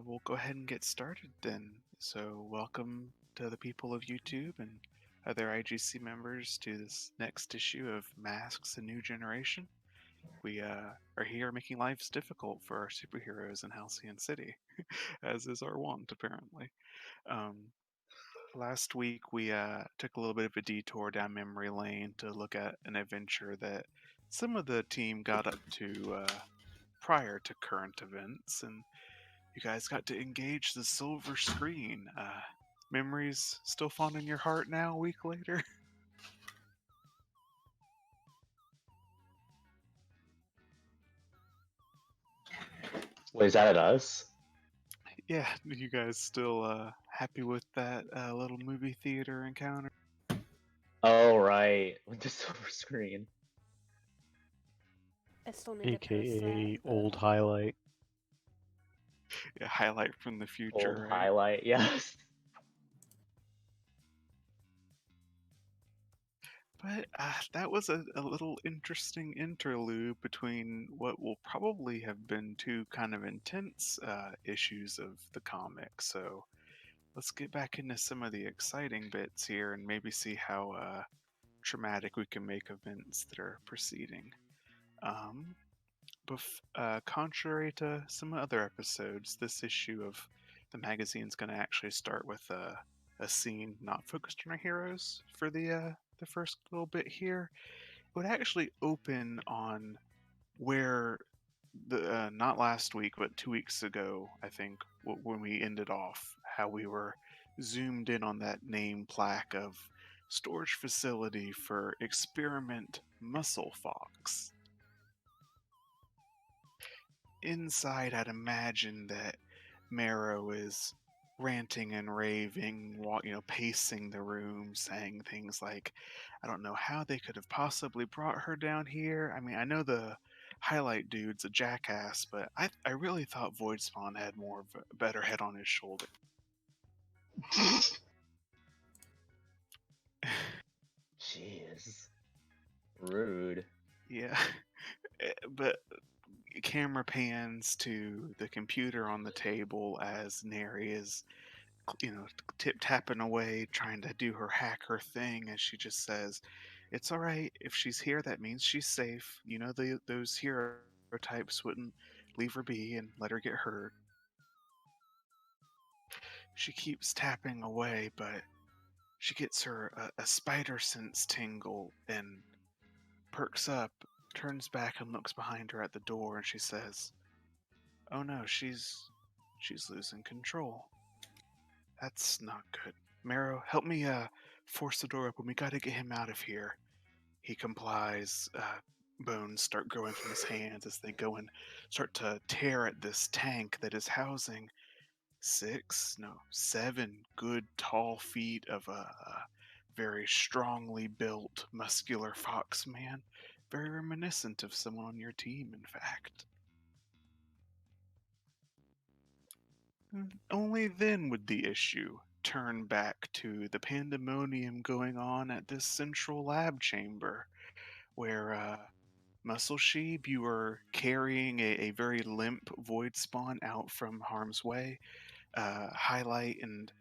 We'll go ahead and get started then. So, welcome to the people of YouTube and other IGC members to this next issue of Masks: A New Generation. We are here making lives difficult for our superheroes in Halcyon City, as is our wont, apparently. Um, Last week, we took a little bit of a detour down memory lane to look at an adventure that some of the team got up to prior to current events, and you guys got to engage the silver screen. Memories still fond in your heart now, a week later? Wait, is that at us? Yeah, you guys still happy with that little movie theater encounter? Oh, right. With the silver screen. I still need to post AKA that. old highlight. Yeah, highlight from the Old future, right? highlight, yes. But that was a little interesting interlude between what will probably have been two kind of intense issues of the comic. So let's get back into some of the exciting bits here and maybe see how traumatic we can make events that are proceeding. Um, Contrary to some other episodes, this issue of the magazine is going to actually start with a scene not focused on our heroes for the first little bit here. It would actually open on where the not last week but 2 weeks ago, I think, when we ended off, how we were zoomed in on that name plaque of storage facility for experiment muscle fox. Inside, I'd imagine that Marrow is ranting and raving, pacing the room, saying things like, "I don't know how they could have possibly brought her down here. I mean, I know the highlight dude's a jackass, but I really thought Void Spawn had more of a better head on his shoulder." Jeez. Rude. Yeah, but camera pans to the computer on the table as Neri is tip tapping away, trying to do her hacker thing, as she just says, "It's all right. If she's here, that means she's safe. Those hero types wouldn't leave her be and let her get hurt." She keeps tapping away, but she gets her a spider sense tingle and perks up, turns back and looks behind her at the door, and she says, "Oh no, she's losing control. That's not good. Marrow, help me force the door open. We gotta get him out of here." He complies. Bones start growing from his hands as they go and start to tear at this tank that is housing 7 good tall feet of a very strongly built, muscular fox man. Very reminiscent of someone on your team, in fact. Only then would the issue turn back to the pandemonium going on at this central lab chamber, where Muscle Sheep, you were carrying a very limp Void Spawn out from harm's way. Highlight and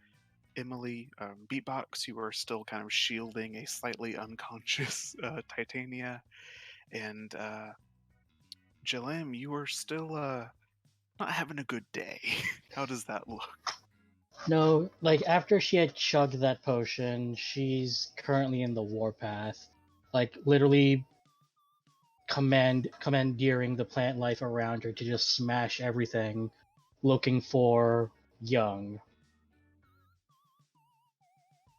Emily, Beatbox, you were still kind of shielding a slightly unconscious Titania. And Jalem, you were still not having a good day. How does that look? No, like after she had chugged that potion, she's currently in the warpath. Like literally commandeering the plant life around her to just smash everything, looking for Young.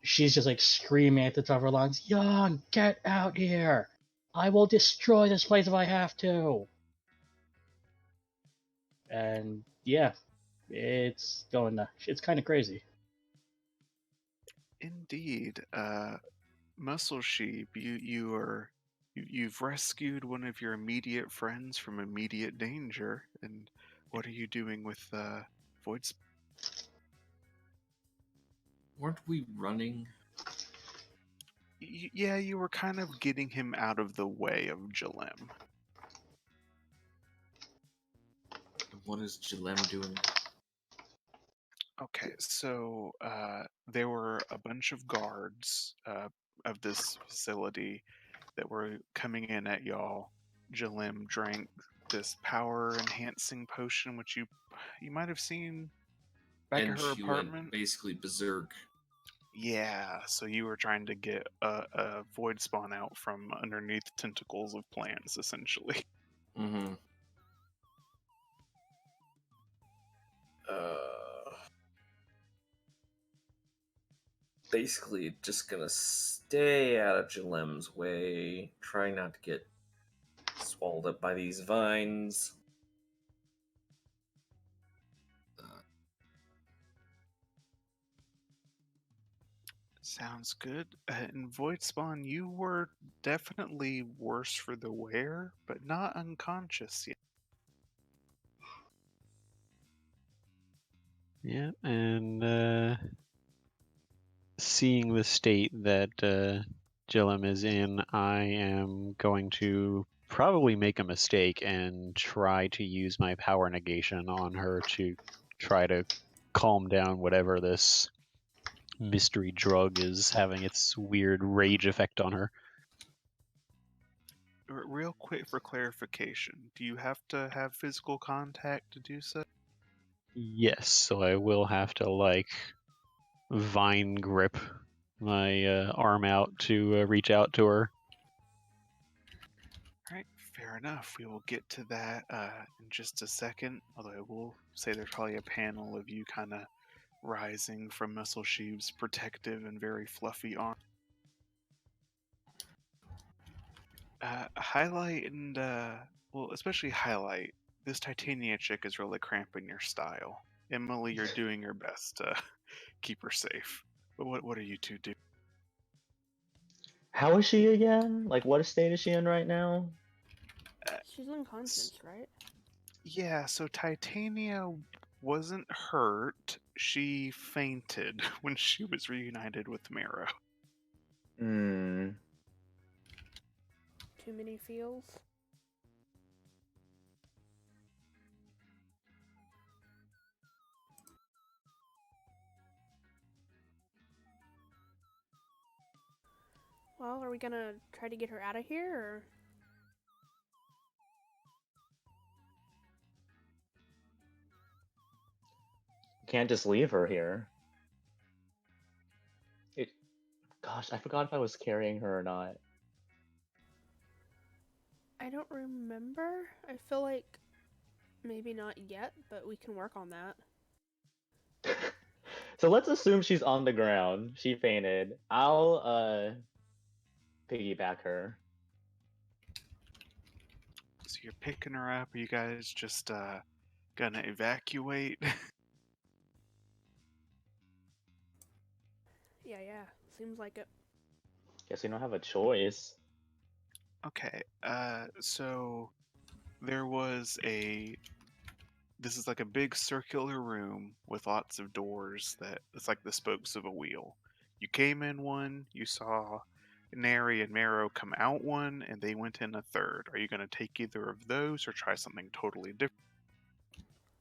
She's just like screaming at the top of her lungs, "Young, get out here! I will destroy this place if I have to!" And yeah, it's kind of crazy. Indeed. Muscle Sheep, you've rescued one of your immediate friends from immediate danger, and what are you doing with Void? Weren't we running? Yeah, you were kind of getting him out of the way of Jalem. What is Jalem doing? Okay, so there were a bunch of guards of this facility that were coming in at y'all. Jalim drank this power enhancing potion, which you might have seen back And at her she went apartment. basically berserk. Yeah, so you were trying to get a void spawn out from underneath tentacles of plants, essentially. Mm-hmm. Basically, just gonna stay out of Jalem's way, try not to get swallowed up by these vines. Sounds good. And Void Spawn, you were definitely worse for the wear, but not unconscious yet. Yeah, and seeing the state that Jillem is in, I am going to probably make a mistake and try to use my power negation on her to try to calm down whatever this mystery drug is having its weird rage effect on her. Real quick for clarification, do you have to have physical contact to do so? Yes, so I will have to like vine grip my arm out to reach out to her. Alright, fair enough. We will get to that in just a second, although I will say there's probably a panel of you kind of rising from Muscle Sheev's protective and very fluffy arm. Highlight and, well, especially highlight, this Titania chick is really cramping your style. Emily, you're doing your best to keep her safe. But what are you two doing? How is she again? Like, what state is she in right now? She's unconscious, right? Yeah, so Titania wasn't hurt. She fainted when she was reunited with Marrow. Hmm. Too many feels. Well, are we gonna try to get her out of here, or? Can't just leave her here. Gosh, I forgot if I was carrying her or not. I don't remember. I feel like maybe not yet, but we can work on that. So let's assume she's on the ground. She fainted. I'll piggyback her. So you're picking her up. Are you guys just gonna evacuate? Yeah. Seems like it. Guess we don't have a choice. Okay, so there was this is like a big circular room with lots of doors that it's like the spokes of a wheel. You came in one, you saw Nary and Marrow come out one, and they went in a third. Are you going to take either of those or try something totally different?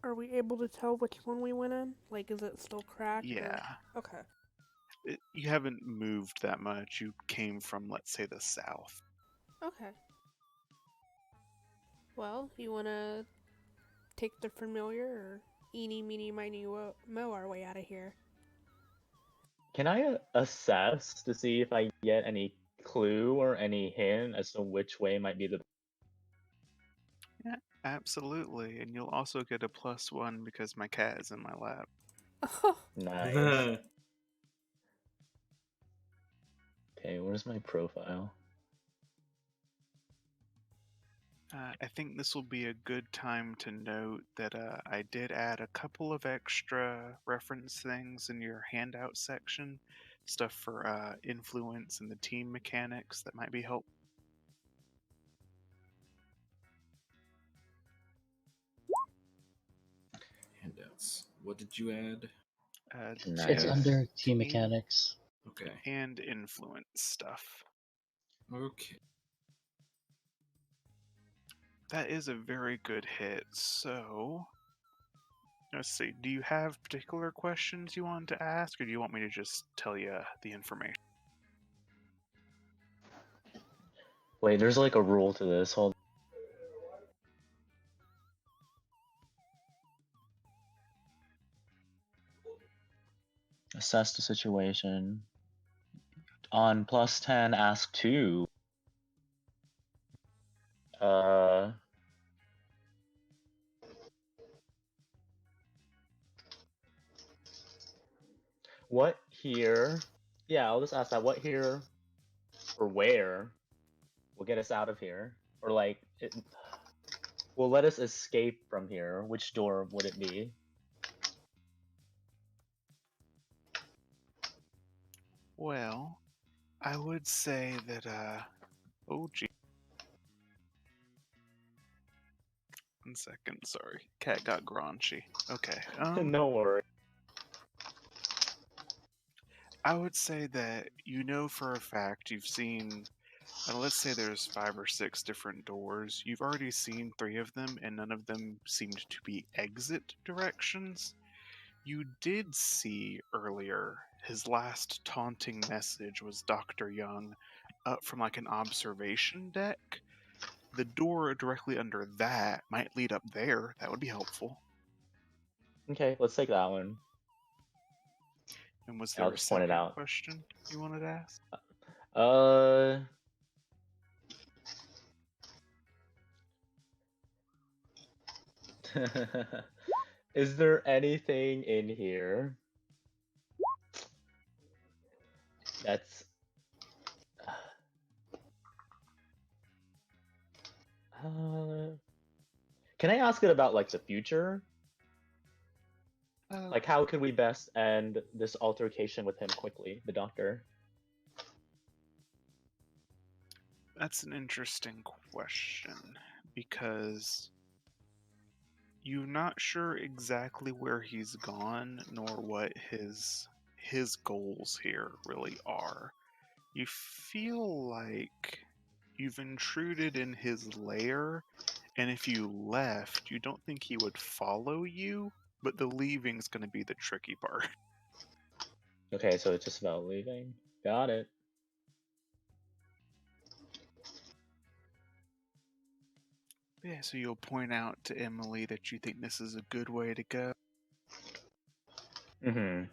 Are we able to tell which one we went in? Like, is it still cracked? Yeah. Or... Okay. You haven't moved that much. You came from, let's say, the south. Okay. Well, you wanna take the familiar, or eeny, meeny, miny, mo our way out of here? Can I assess to see if I get any clue or any hint as to which way might be the... Yeah, absolutely. And you'll also get a +1 because my cat is in my lap. Nice. Okay, where's my profile? I think this will be a good time to note that I did add a couple of extra reference things in your handout section. Stuff for influence and the team mechanics that might be helpful. Handouts. What did you add? Nice. It's Yeah, under team mechanics. Okay. and influence stuff. Okay. That is a very good hit. So, Let's see. Do you have particular questions you want to ask, or do you want me to just tell you the information? Wait, there's like a rule to this. Hold. Assess the situation. On +10, ask 2. What here? Yeah, I'll just ask that. What here or where will get us out of here? Or like, will let us escape from here? Which door would it be? Well, I would say that, oh gee. 1 second, sorry. Cat got graunchy. Okay. No worry. I would say that you know for a fact you've seen, let's say there's 5 or 6 different doors. You've already seen 3 of them, and none of them seemed to be exit directions. You did see earlier his last taunting message was Dr. Young up from like an observation deck. The door directly under that might lead up there. That would be helpful. Okay, let's take that one. And was I'll there a just point it second out. question you wanted to ask? Is there anything in here that's can I ask it about like the future? Like how could we best end this altercation with him quickly, the doctor? That's an interesting question because you're not sure exactly where he's gone nor what his goals here really are. You feel like you've intruded in his lair, and if you left, you don't think he would follow you, but the leaving's going to be the tricky part. Okay, so it's just about leaving. Got it. Yeah, so you'll point out to Emily that you think this is a good way to go. Mm-hmm.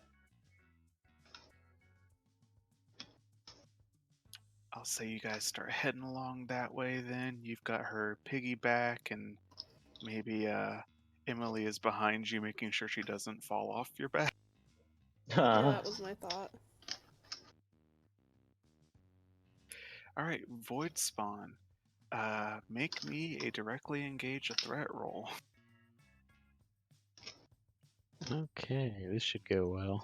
I'll say you guys start heading along that way then. You've got her piggyback, and maybe Emily is behind you, making sure she doesn't fall off your back. Yeah, that was my thought. Alright, Void Spawn. Make me a directly engage a threat roll. Okay, this should go well.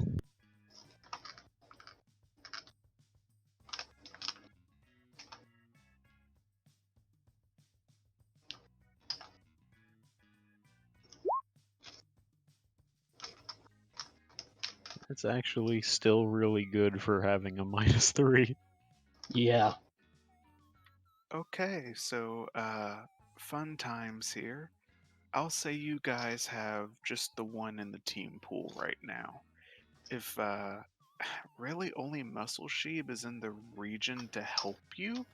It's actually still really good for having a -3. Yeah. Okay, so fun times here. I'll say you guys have just the one in the team pool right now. If really only Muscle Sheeb is in the region to help you,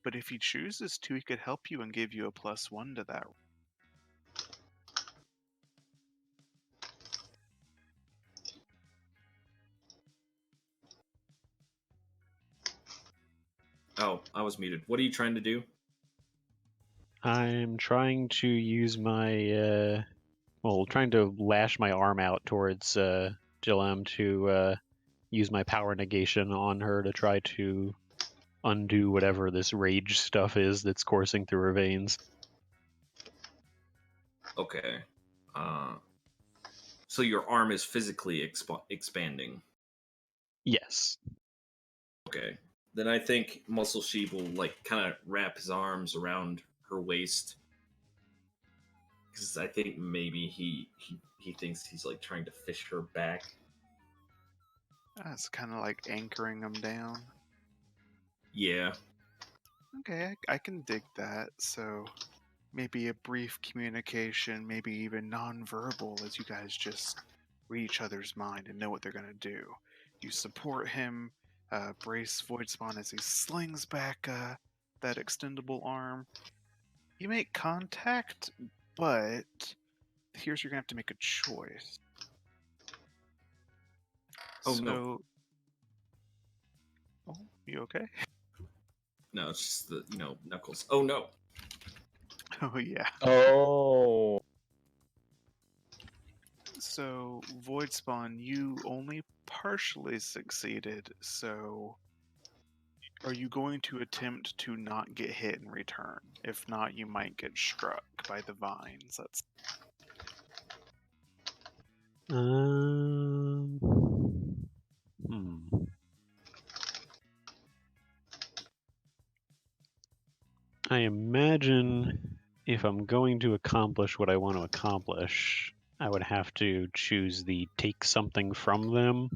but if he chooses to, he could help you and give you a +1 to that. Oh, I was muted. What are you trying to do? I'm trying to use my, trying to lash my arm out towards Jillem to use my power negation on her to try to undo whatever this rage stuff is that's coursing through her veins. Okay. So your arm is physically expanding. Yes. Okay. Then I think Muscle Sheep will like kind of wrap his arms around her waist, because I think maybe he thinks he's like trying to fish her back. That's kind of like anchoring him down. Yeah. Okay, I can dig that. So maybe a brief communication, maybe even nonverbal, as you guys just read each other's mind and know what they're going to do. You support him, brace Voidspawn as he slings back that extendable arm. You make contact, but here's you're going to have to make a choice. Oh, so, no. Oh, you okay? No, it's just the, Knuckles. Oh, no. Oh, yeah. Oh. So, Voidspawn, you only partially succeeded, so are you going to attempt to not get hit in return? If not, you might get struck by the vines. That's Hmm. I imagine if I'm going to accomplish what I want to accomplish, I would have to choose the take something from them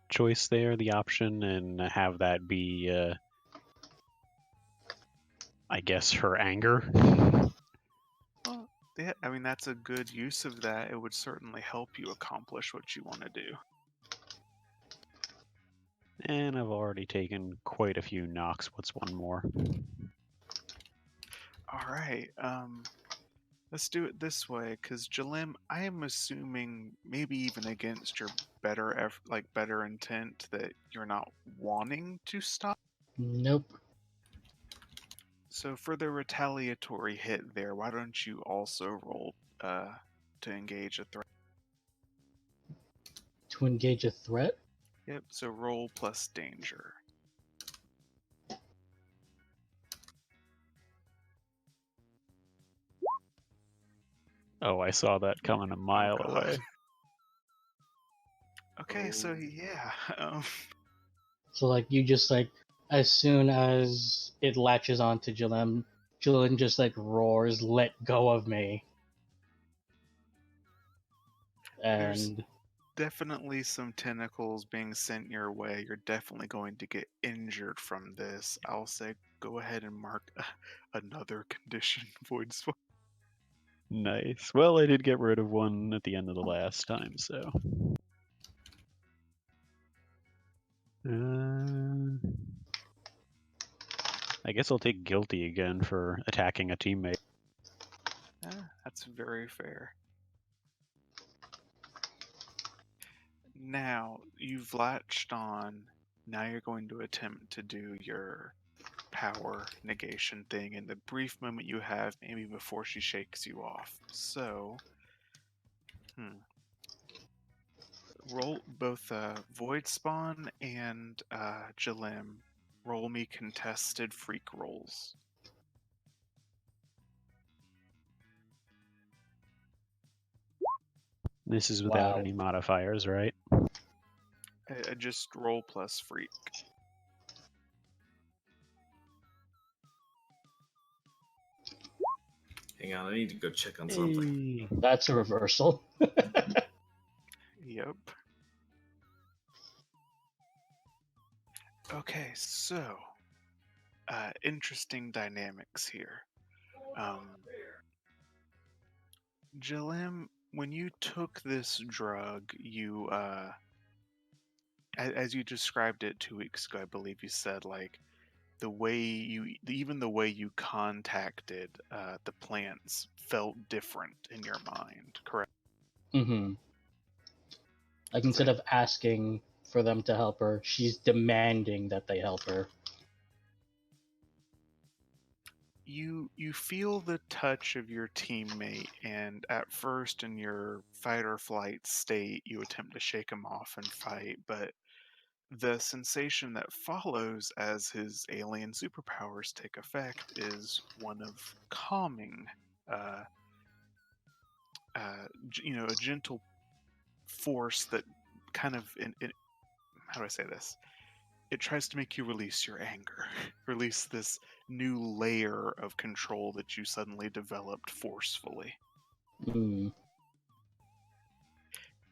choice there, the option, and have that be, I guess, her anger. well, yeah, I mean that's a good use of that. It would certainly help you accomplish what you want to do. And I've already taken quite a few knocks. What's one more? All right. Let's do it this way, because Jalim, I am assuming maybe even against your better intent that you're not wanting to stop. Nope. So for the retaliatory hit there, why don't you also roll to engage a threat? To engage a threat? Yep. So roll plus danger. Oh, I saw that coming a mile God. away. Okay, so yeah. So like you just like as soon as it latches onto Jillian just like roars, "Let go of me!" There's And definitely some tentacles being sent your way. You're definitely going to get injured from this. I'll say go ahead and mark another condition, Void Swap. Nice. Well, I did get rid of one at the end of the last time, so. I guess I'll take guilty again for attacking a teammate. That's very fair. Now, you've latched on. Now you're going to attempt to do your power negation thing in the brief moment you have, maybe before she shakes you off. So, roll both Voidspawn and Jalim. Roll me contested freak rolls. This is without wow. any modifiers, right? Just roll plus freak. Hang on, I need to go check on something. That's a reversal. Yep. Okay, so interesting dynamics here. Jalim, when you took this drug, you as you described it 2 weeks ago, I believe you said like even the way you contacted the plants felt different in your mind, correct? Mm-hmm. Like instead of asking for them to help her, she's demanding that they help her. You feel the touch of your teammate, and at first in your fight or flight state, you attempt to shake him off and fight, but the sensation that follows as his alien superpowers take effect is one of calming, a gentle force that kind of, how do I say this? It tries to make you release your anger, release this new layer of control that you suddenly developed forcefully. Mm.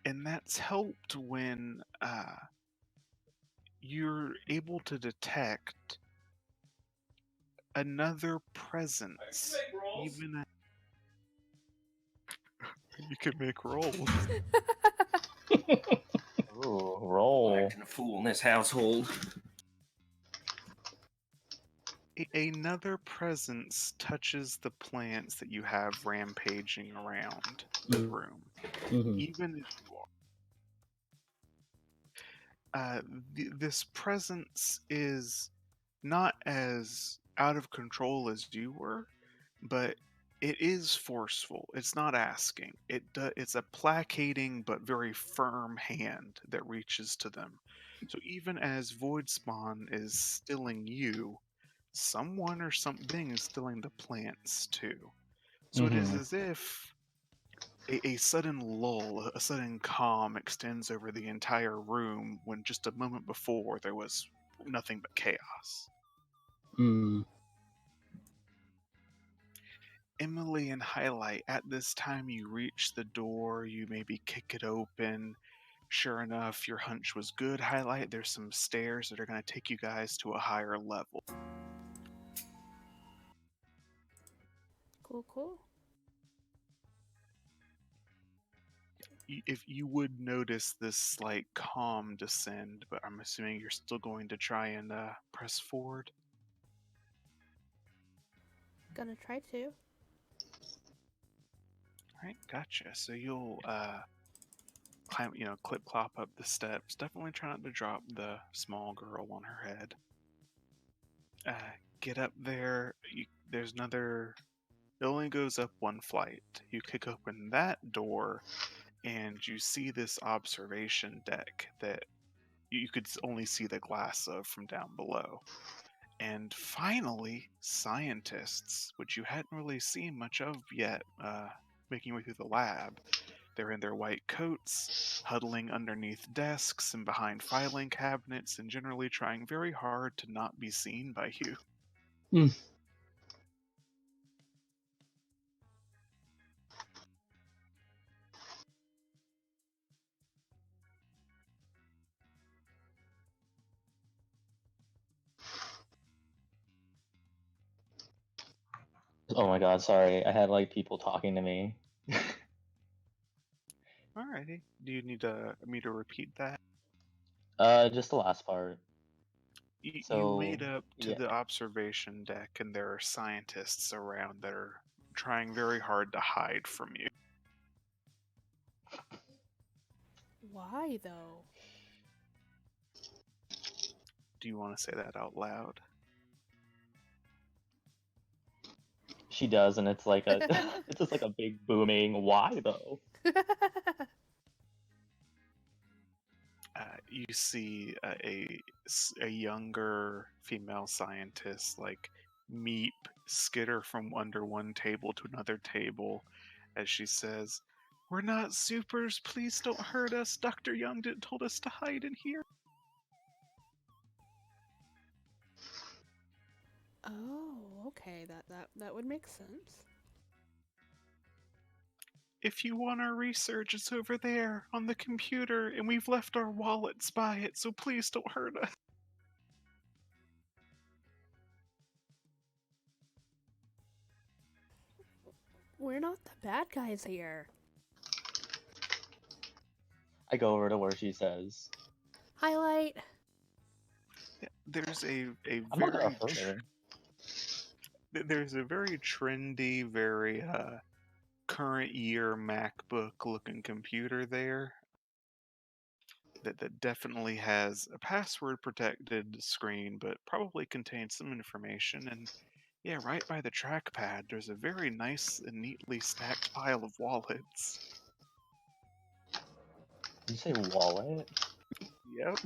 And that's helped when you're able to detect another presence even you can make rolls. Ooh, roll. Acting a fool in this household. Another presence touches the plants that you have rampaging around the room, Mhm. even if you are. This presence is not as out of control as you were, but it is forceful. It's not asking. It's a placating but very firm hand that reaches to them. So even as Voidspawn is stilling you, someone or something is stilling the plants too. So it is Mhm. as if a sudden lull, a sudden calm extends over the entire room when just a moment before there was nothing but chaos. Mm. Emily and Highlight, at this time you reach the door, you maybe kick it open. Sure enough, your hunch was good, Highlight. There's some stairs that are going to take you guys to a higher level. Cool. If you would notice this slight calm descend, but I'm assuming you're still going to try and press forward. Gonna try to. All right, gotcha. So you'll climb, clip clop up the steps. Definitely try not to drop the small girl on her head. Get up there. There's another. It only goes up one flight. You kick open that door, and you see this observation deck that you could only see the glass of from down below. And finally, scientists, which you hadn't really seen much of yet, making your way through the lab. They're in their white coats, huddling underneath desks and behind filing cabinets, and generally trying very hard to not be seen by you. Mm. Oh my god, sorry. I had like people talking to me. Alrighty. Do you need me to repeat that? Just the last part. You made So, up to yeah. the observation deck, and there are scientists around that are trying very hard to hide from you. Why though? Do you want to say that out loud? She does, and it's like a it's just like a big booming why though. You see a younger female scientist like Meep skitter from under one table to another table as she says, "We're not supers, please don't hurt us. Dr. Young didn't told us to hide in here." Oh, okay. That would make sense. "If you want our research, it's over there on the computer, and we've left our wallets by it, so please don't hurt us." We're not the bad guys here. I go over to where she says, Highlight. There's a I'm not gonna hurt her. there's a very trendy, very current year MacBook looking computer there that definitely has a password protected screen, but probably contains some information. And yeah, right by the trackpad, there's a very nice and neatly stacked pile of wallets. Did you say wallet? Yep.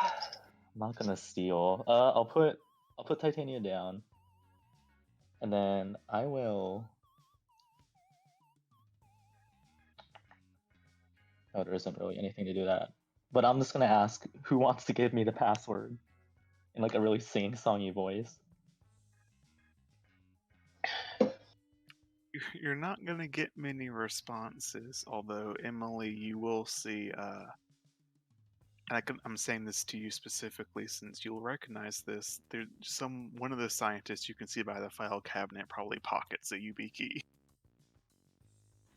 I'm not gonna steal. I'll put Titania down, and then I will. Oh, there isn't really anything to do that. But I'm just gonna ask who wants to give me the password in like a really sing-songy voice. You're not gonna get many responses, although Emily, you will see I'm saying this to you specifically since you'll recognize this. There's one of the scientists you can see by the file cabinet probably pockets a UB key.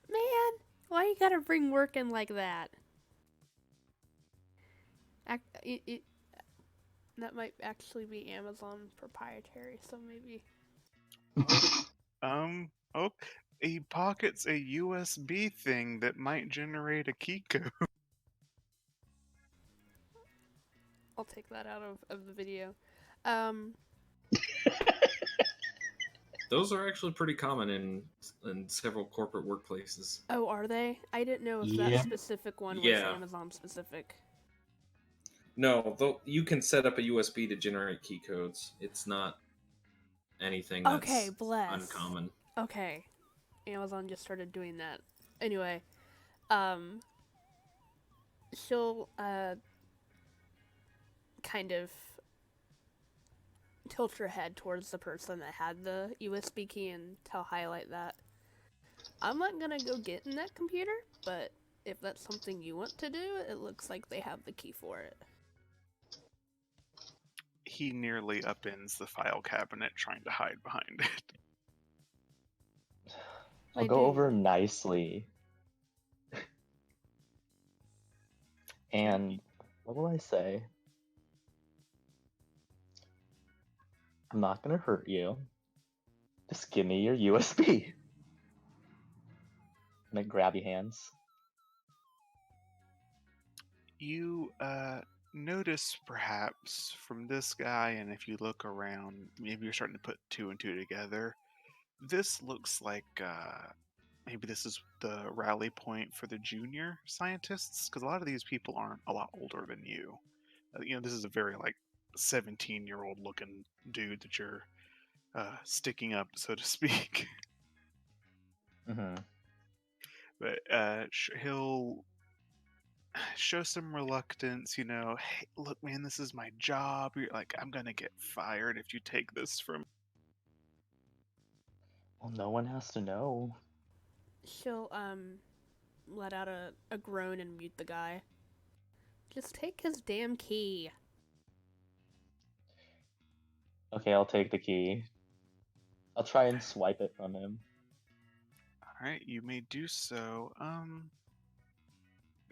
Man, why you gotta bring work in like that? That might actually be Amazon proprietary, so maybe. Oh, he pockets a USB thing that might generate a key code. I'll take that out of the video. Those are actually pretty common in several corporate workplaces. Oh, are they? I didn't know if that Yeah. specific one was Yeah. Amazon specific. No, though you can set up a USB to generate key codes. It's not anything that's Okay, bless. uncommon. Okay. Amazon just started doing that. Anyway, she'll kind of tilt her head towards the person that had the USB key and highlight that. I'm not gonna go get in that computer, but if that's something you want to do, it looks like they have the key for it. He nearly upends the file cabinet trying to hide behind it. I'll My go over dude. nicely. And what will I say? I'm not gonna hurt you. Just give me your USB. I'm gonna grab your hands. You notice perhaps from this guy, and if you look around, maybe you're starting to put two and two together. This looks like maybe this is the rally point for the junior scientists, because a lot of these people aren't a lot older than you. This is a very 17-year-old looking dude that you're sticking up, so to speak. Mm-hmm. But he'll show some reluctance, hey, look, man, this is my job. You're like, I'm gonna get fired if you take this from. Well, no one has to know. She'll let out a groan and mute the guy. Just take his damn key. Okay, I'll take the key. I'll try and swipe it from him. All right, you may do so.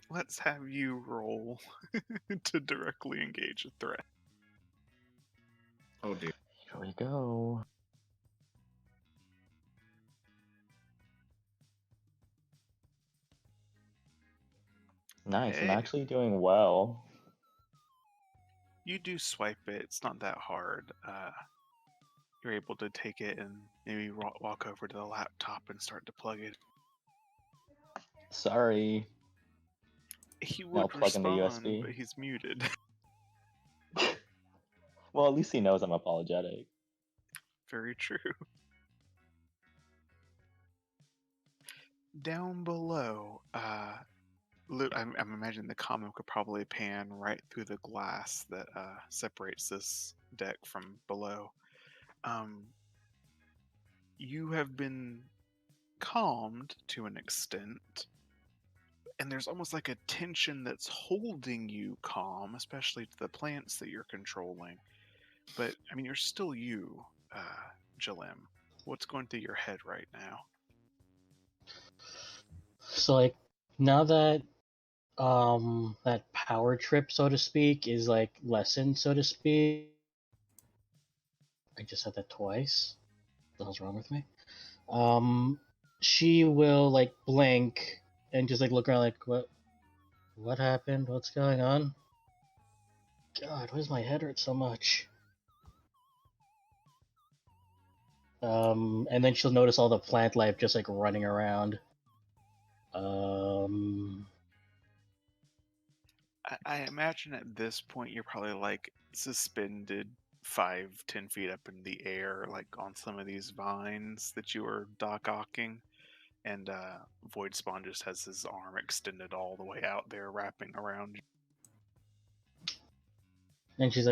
Let's have you roll to directly engage a threat. Oh dear. Here we go. Nice, I'm Hey. actually doing well. You do swipe it. It's not that hard. You're able to take it and maybe walk over to the laptop and start to plug it. Sorry. He Now would plug in the respond, USB. but he's muted. Well, at least he knows I'm apologetic. Very true. Down below, I'm imagining the comic could probably pan right through the glass that separates this deck from below. You have been calmed to an extent, and there's almost like a tension that's holding you calm, especially to the plants that you're controlling. But I mean, you're still you, Jalim. What's going through your head right now? So now that that power trip, so to speak, is lessened, so to speak. I just said that twice. What the hell's wrong with me? She will blink and just look around what happened? What's going on? God, why does my head hurt so much? And then she'll notice all the plant life just running around. I imagine at this point you're probably suspended 5-10 feet up in the air, on some of these vines that you were dock-ocking, and Void Spawn just has his arm extended all the way out there, wrapping around you. And she's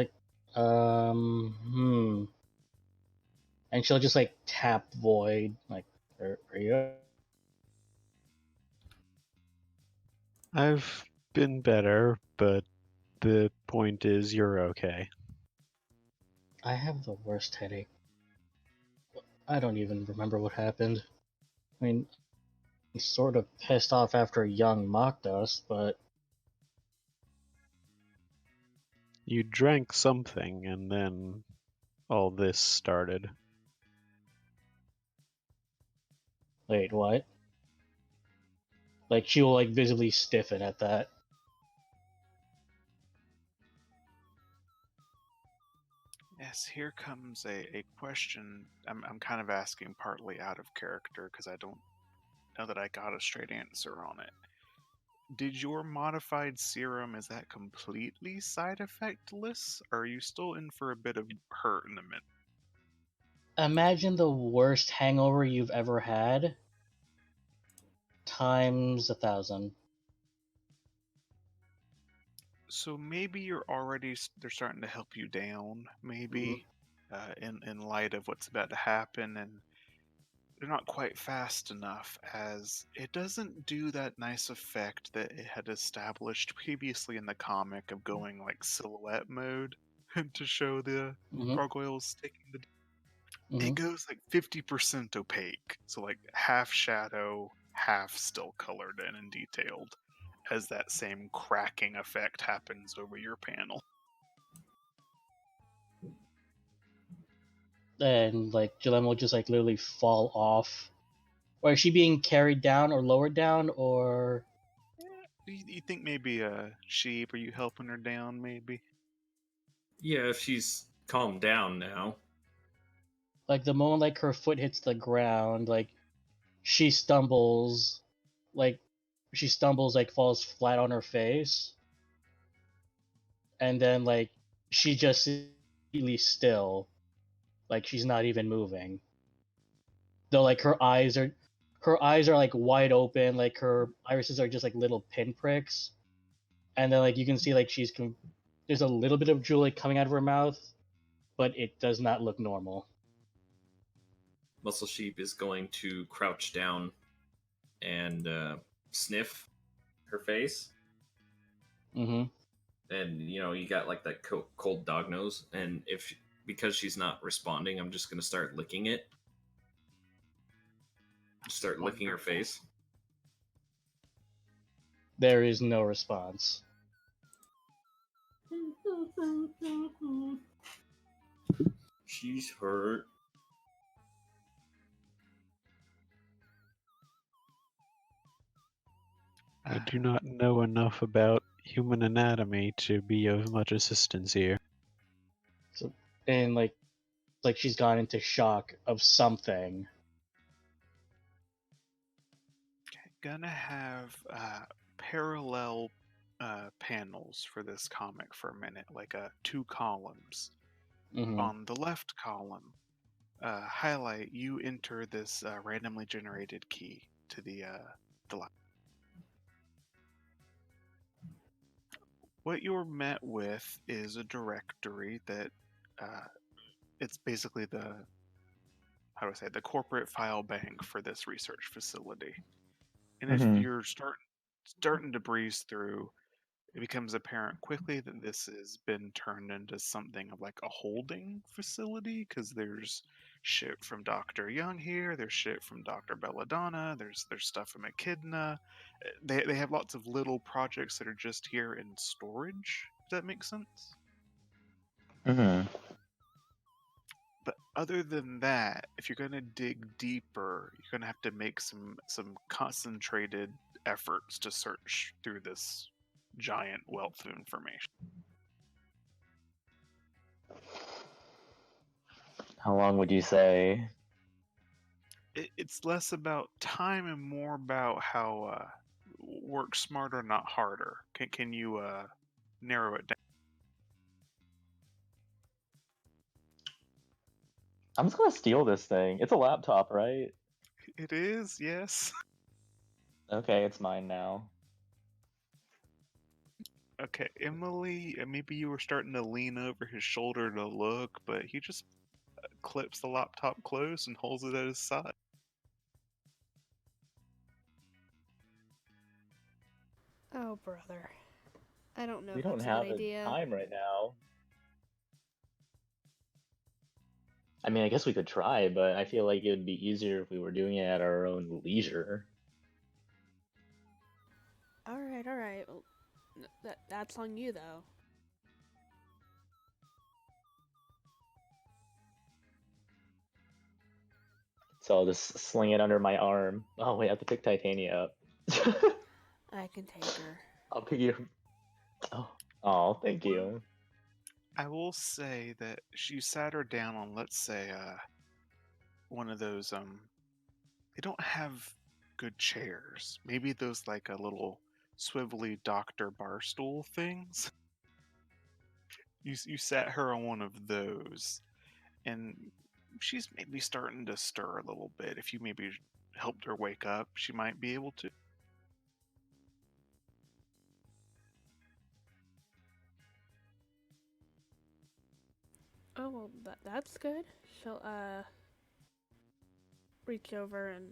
and she'll just tap Void, are you? I've been better, but The point is, you're okay. I have the worst headache. I don't even remember what happened. I mean, I'm sort of pissed off after Young mocked us, but You drank something, and then all this started. wait, what? Like, she will, like, visibly stiffen at that. Yes, here comes a question. I'm kind of asking partly out of character because I don't know that I got a straight answer on it. Did your modified serum, is that completely side effectless? Or are you still in for a bit of hurt in a minute? Imagine the worst hangover you've ever had times 1,000. So maybe you're already they're starting to help you down, maybe, in light of what's about to happen, and they're not quite fast enough, as it doesn't do that nice effect that it had established previously in the comic of going like silhouette mode to show the Mm-hmm. gargoyles taking the. Mm-hmm. It goes like 50% opaque, so like half shadow, half still colored in and detailed, as that same cracking effect happens over your panel. And, like, Jillian will just, like, literally fall off. Or is she being carried down or lowered down, or... You think maybe a sheep? Are you helping her down? Maybe. Yeah, if she's calmed down now. Like, the moment, like, her foot hits the ground, like, she stumbles, like, falls flat on her face, and then, like, she just completely still, like, she's not even moving. Though, like, her eyes are, like, wide open, like, her irises are just, like, little pinpricks, and then, like, you can see, like, there's a little bit of drool, like, coming out of her mouth, but it does not look normal. Muscle Sheep is going to crouch down and sniff her face. Mm-hmm. And, you got like that cold dog nose. And because she's not responding, I'm just going to start licking it. Start licking her Wonderful. face. There is no response. She's hurt. I do not know enough about human anatomy to be of much assistance here. So, and, like she's gone into shock of something. Gonna have parallel panels for this comic for a minute, like 2 columns. Mm-hmm. On the left column, highlight, you enter this randomly generated key to the lab. What you're met with is a directory that it's basically the corporate file bank for this research facility. And if Mhm. you're starting to breeze through, it becomes apparent quickly that this has been turned into something of like a holding facility, because there's shit from Dr. Young here, there's shit from Dr. Belladonna, there's stuff from Echidna. They have lots of little projects that are just here in storage. Does that make sense? Mhm. But other than that, if you're going to dig deeper, you're going to have to make some concentrated efforts to search through this giant wealth of information. How long would you say? It's less about time and more about how work smarter, not harder. Can you narrow it down? I'm just gonna steal this thing. It's a laptop, right? It is, yes. Okay, it's mine now. Okay, Emily, maybe you were starting to lean over his shoulder to look, but he just clips the laptop close and holds it at his side. Oh, brother. I don't know We if don't that's a have good the idea. time right now. I mean, I guess we could try, but I feel like it would be easier if we were doing it at our own leisure. Alright, alright. Well, that's on you, though. So I'll just sling it under my arm. Oh wait, I have to pick Titania up. I can take her. I'll pick you. Oh, thank you. I will say that you sat her down on, let's say, one of those they don't have good chairs. Maybe those like a little swivelly Dr. Barstool things. You sat her on one of those, and she's maybe starting to stir a little bit. If you maybe helped her wake up, she might be able to. Oh, well, that's good. She'll, reach over and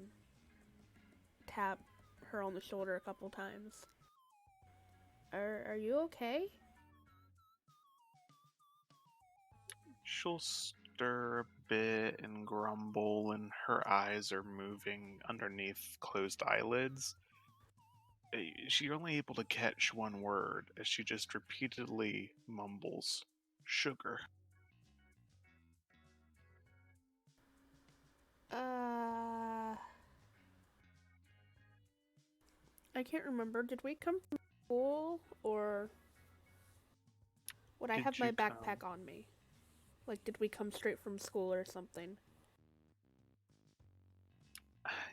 tap her on the shoulder a couple times. Are you okay? She'll stir a bit and grumble, and her eyes are moving underneath closed eyelids. She's only able to catch one word as she just repeatedly mumbles, "Sugar." I can't remember. Did we come from school, or would I Did have my you backpack come- on me? Like, did we come straight from school or something?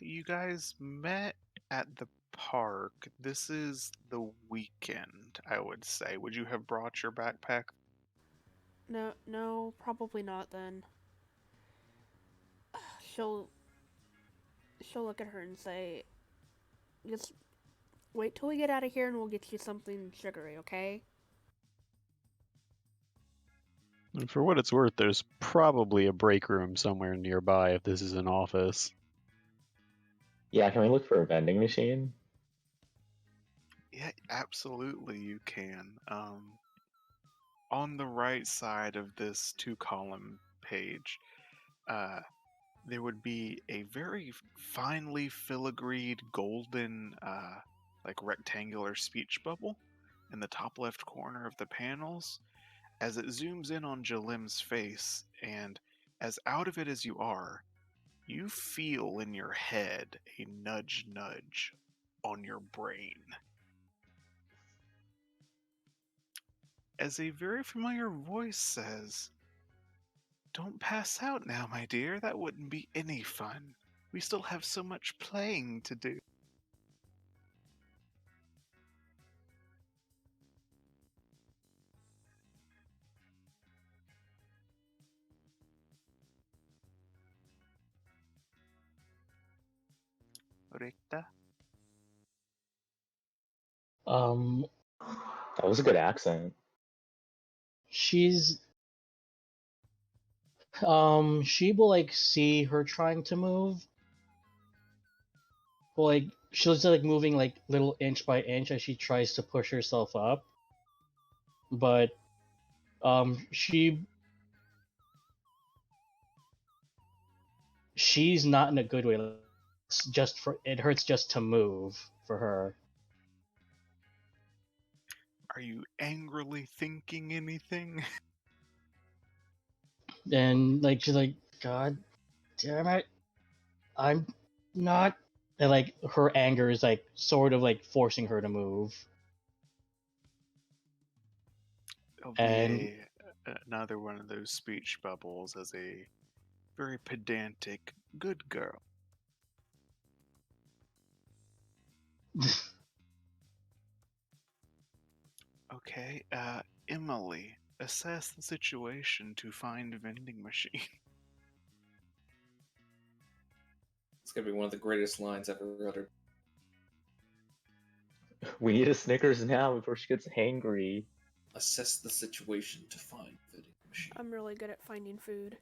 You guys met at the park. This is the weekend, I would say. Would you have brought your backpack? No, probably not then. She'll look at her and say, just wait till we get out of here and we'll get you something sugary, okay? And for what it's worth, there's probably a break room somewhere nearby if this is an office. Yeah, can we look for a vending machine? Yeah, absolutely you can. On the right side of this two-column page, there would be a very finely filigreed golden, like rectangular speech bubble in the top left corner of the panels. As it zooms in on Jalim's face, and as out of it as you are, you feel in your head a nudge nudge on your brain. As a very familiar voice says, "Don't pass out now, my dear. That wouldn't be any fun. We still have so much playing to do." Rita? That was a good accent. She's she will like see her trying to move. Well, like she'll just like moving like little inch by inch as she tries to push herself up. But she's not in a good way. It's just for it hurts just to move for her. Are you angrily thinking anything? And like she's like, God damn it, I'm not. And like her anger is like sort of like forcing her to move. It'll And be another one of those speech bubbles as a very pedantic good girl. Okay, Emily, assess the situation to find a vending machine. It's gonna be one of the greatest lines ever uttered. We need a Snickers now before she gets hangry. Assess the situation to find vending machine. I'm really good at finding food.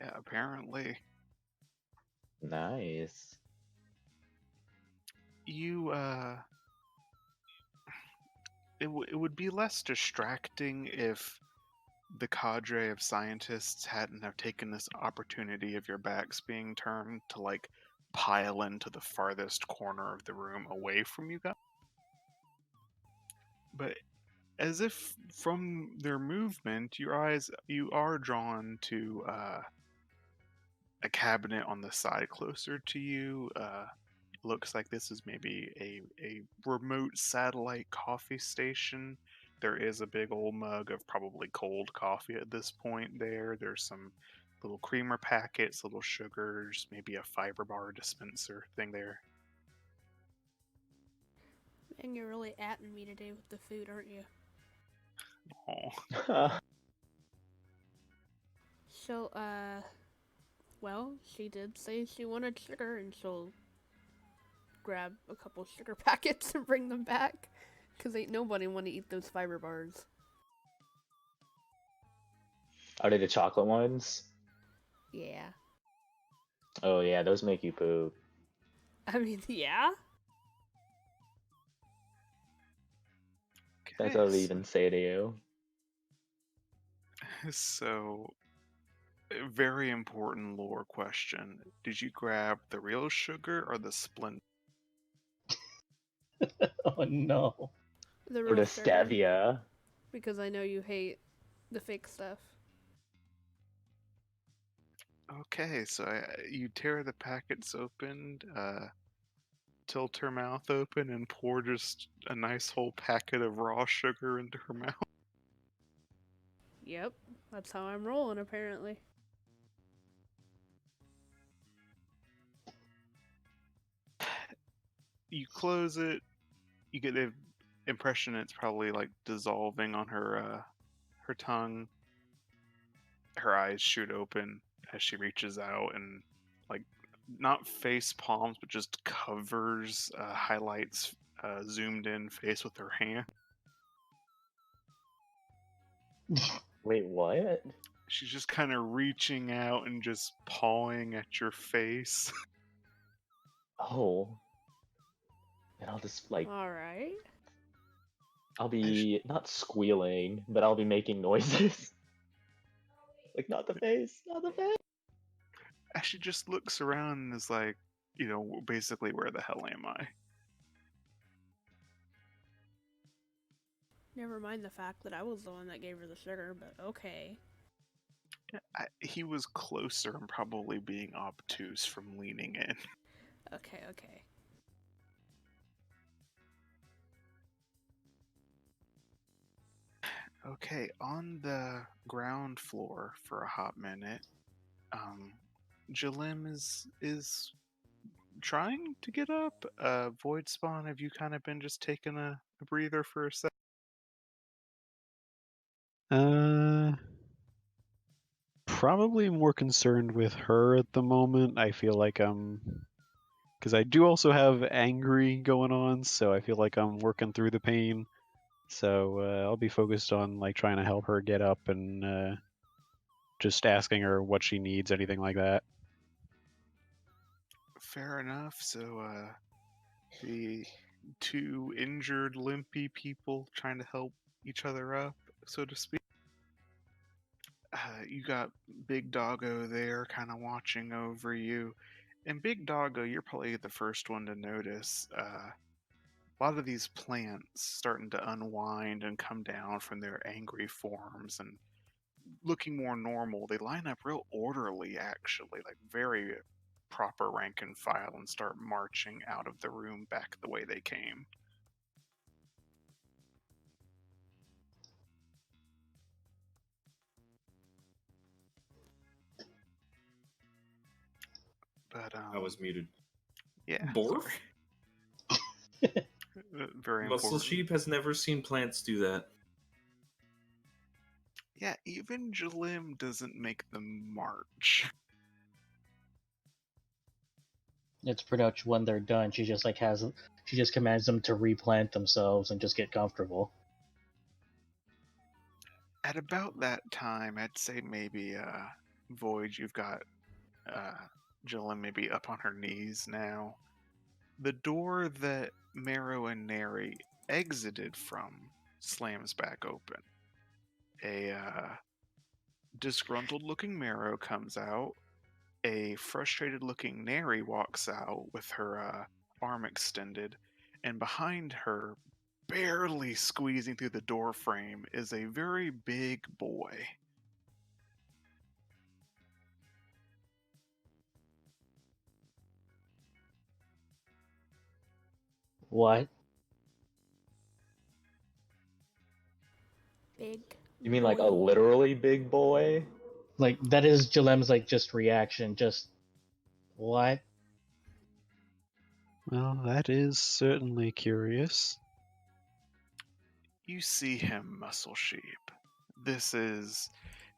Yeah, apparently. Nice. You, it would be less distracting if the cadre of scientists hadn't have taken this opportunity of your backs being turned to like pile into the farthest corner of the room away from you guys. But as if from their movement, you are drawn to a cabinet on the side closer to you. Looks like this is maybe a remote satellite coffee station. There is a big old mug of probably cold coffee at this point there. There's some little creamer packets, little sugars, maybe a fiber bar dispenser thing there. Man, you're really atting me today with the food, aren't you? Oh, So, well, she did say she wanted sugar, and she'll grab a couple sugar packets and bring them back. Cause ain't nobody want to eat those fiber bars. Are they the chocolate ones? Yeah. Oh yeah, those make you poop. I mean, yeah? That's what I'll even say to you. So, a very important lore question. Did you grab the real sugar or the splendid? Oh no. The Or real the sugar. stevia. Because I know you hate the fake stuff. Okay, so you tear the packets open, tilt her mouth open, and pour just a nice whole packet of raw sugar into her mouth. Yep, that's how I'm rolling, apparently. You close it. You get the impression it's probably like dissolving on her tongue. Her eyes shoot open as she reaches out and like not face palms, but just covers highlights zoomed in face with her hand. Wait, what? She's just kind of reaching out and just pawing at your face. Oh. And I'll just like Alright. I'll be not squealing, but I'll be making noises. Like not the face, not the face. As she just looks around and is like, basically, where the hell am I? Never mind the fact that I was the one that gave her the sugar, but okay. He was closer and probably being obtuse from leaning in. Okay, okay. Okay, on the ground floor for a hot minute, Jalim is trying to get up. Void Spawn, have you kind of been just taking a breather for a sec? Probably more concerned with her at the moment. I feel like because I do also have angry going on, so I feel like I'm working through the pain. So I'll be focused on like trying to help her get up and just asking her what she needs, anything like that. Fair enough. So, the two injured, limpy people trying to help each other up, so to speak. You got Big Doggo there, kind of watching over you. And Big Doggo, you're probably the first one to notice a lot of these plants starting to unwind and come down from their angry forms and looking more normal. They line up real orderly, actually, like very proper rank and file, and start marching out of the room back the way they came. But I was muted. yeah, Borf? sorry. Very Muscle important. Sheep has never seen plants do that. Yeah, even Jalim doesn't make them march. It's pretty much when they're done, she just commands them to replant themselves and just get comfortable. At about that time, I'd say maybe Void, you've got Jalim maybe up on her knees now. The door that Marrow and Neri exited from slams back open. A disgruntled-looking Marrow comes out. A frustrated-looking Neri walks out with her arm extended, and behind her, barely squeezing through the door frame, is a very big boy. What? Big. You mean like a boy. literally big boy? Like that is Jalem's like just reaction. Just what? Well, that is certainly curious. You see him, Muscle Sheep.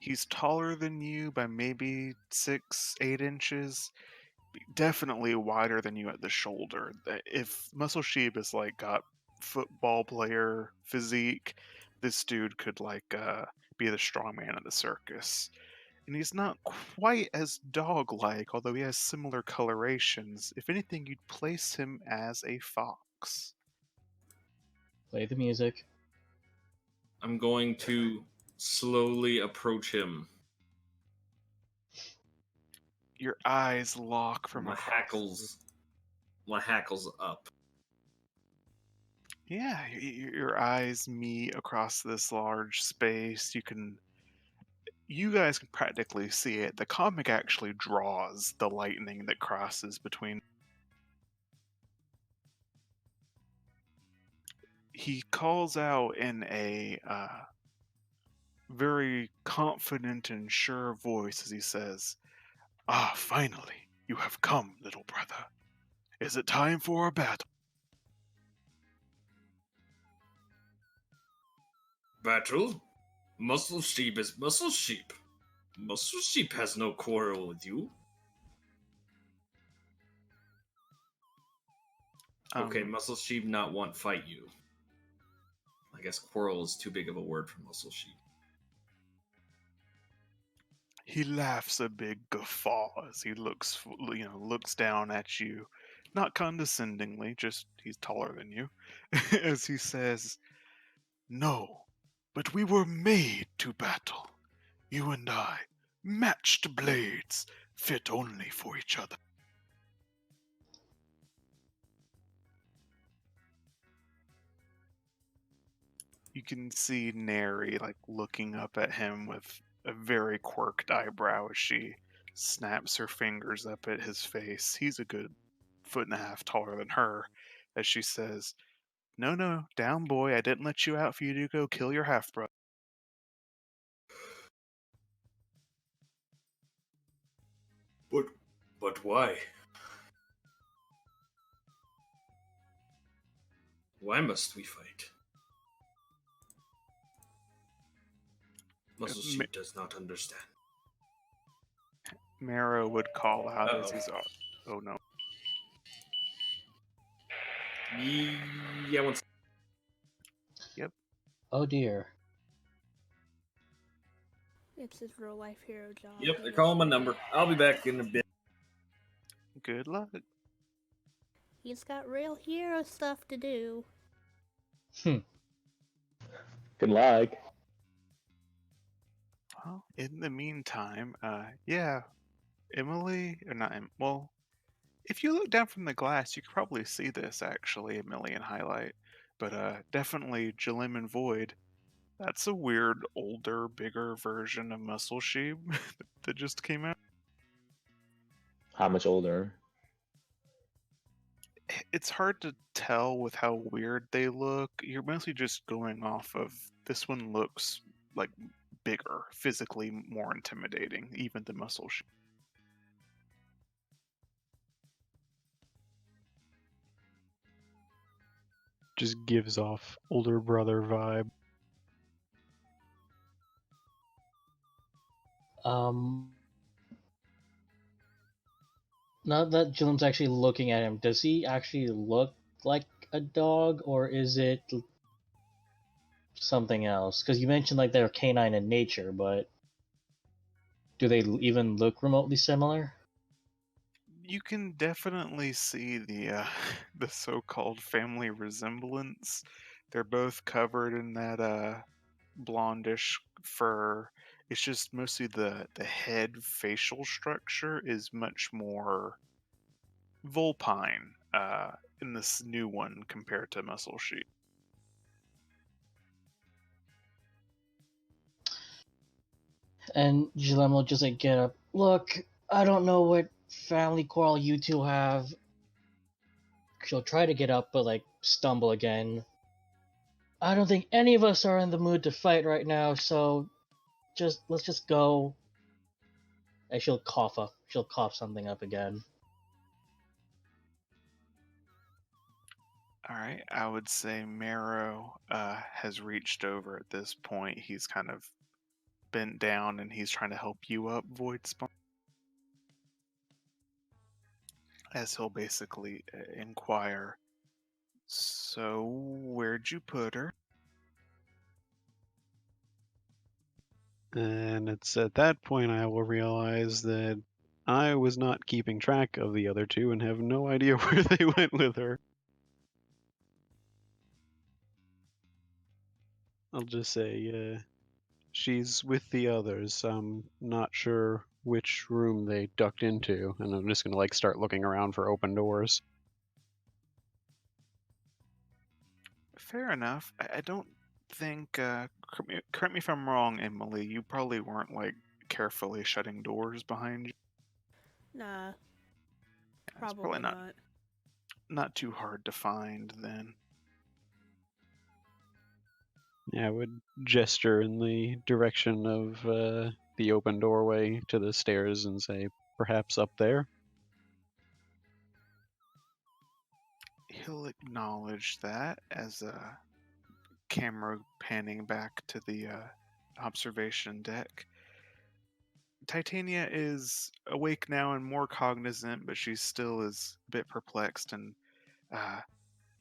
He's taller than you by maybe 6, 8 inches. Definitely wider than you at the shoulder. If Muscle Sheep is like got football player physique, this dude could be the strongman of the circus. And he's not quite as dog-like, although he has similar colorations. If anything, you'd place him as a fox. Play the music. I'm going to slowly approach him. Your eyes lock from My across hackles up. Yeah, your eyes meet across this large space. You guys can practically see it. The comic actually draws the lightning that crosses between. He calls out in a very confident and sure voice as he says, "Ah, finally, you have come, little brother. Is it time for a battle?" Battle? Muscle Sheep is Muscle Sheep. Muscle Sheep has no quarrel with you. Okay, Muscle Sheep not want fight you. I guess quarrel is too big of a word for Muscle Sheep. He laughs a big guffaw as he looks down at you, not condescendingly, just he's taller than you, as he says, "No, but we were made to battle. You and I, matched blades, fit only for each other." You can see Neri looking up at him with a very quirked eyebrow as she snaps her fingers up at his face. He's a good 1.5 feet taller than her, as she says, No, down boy, I didn't let you out for you to go kill your half-brother. But why? Why must we fight? Muscle Sheep does not understand. Marrow would call out as he's... Oh no. Yeah, once. Oh dear. It's his real life hero job. Yep, they're calling my number. I'll be back in a bit. Good luck. He's got real hero stuff to do. Good luck. Well, in the meantime, Emily, or not, well, if you look down from the glass, you could probably see this actually, Emily in highlight. But definitely Jalem and Void. That's a weird, older, bigger version of Muscle Sheep that just came out. How much older? It's hard to tell with how weird they look. You're mostly just going off of this one looks like bigger, physically more intimidating, even than Muscle Sheep. Just gives off older brother vibe. Now that Jalem's actually looking at him, does he actually look like a dog, or is it something else? Because you mentioned like they're canine in nature, but do they even look remotely similar? You can definitely see the the so-called family resemblance. They're both covered in that blondish fur. It's just mostly the head facial structure is much more vulpine in this new one compared to Muscle Sheep. And Jilem will just like get up. Look, I don't know what family quarrel you two have. She'll try to get up, but like stumble again. I don't think any of us are in the mood to fight right now, so let's just go. And she'll cough something up again. All right, I would say Marrow has reached over at this point. He's kind of bent down and he's trying to help you up, Void Spawn. As he'll basically inquire, so where'd you put her? And it's at that point I will realize that I was not keeping track of the other two and have no idea where they went with her. I'll just say, she's with the others. I'm not sure which room they ducked into, and I'm just gonna like start looking around for open doors. Fair enough. I don't think. Correct me if I'm wrong, Emily. You probably weren't like carefully shutting doors behind you. Nah, It's probably not. Not too hard to find then. Yeah, I would gesture in the direction of the open doorway to the stairs and say, perhaps up there? He'll acknowledge that as a camera panning back to the observation deck. Titania is awake now and more cognizant, but she still is a bit perplexed and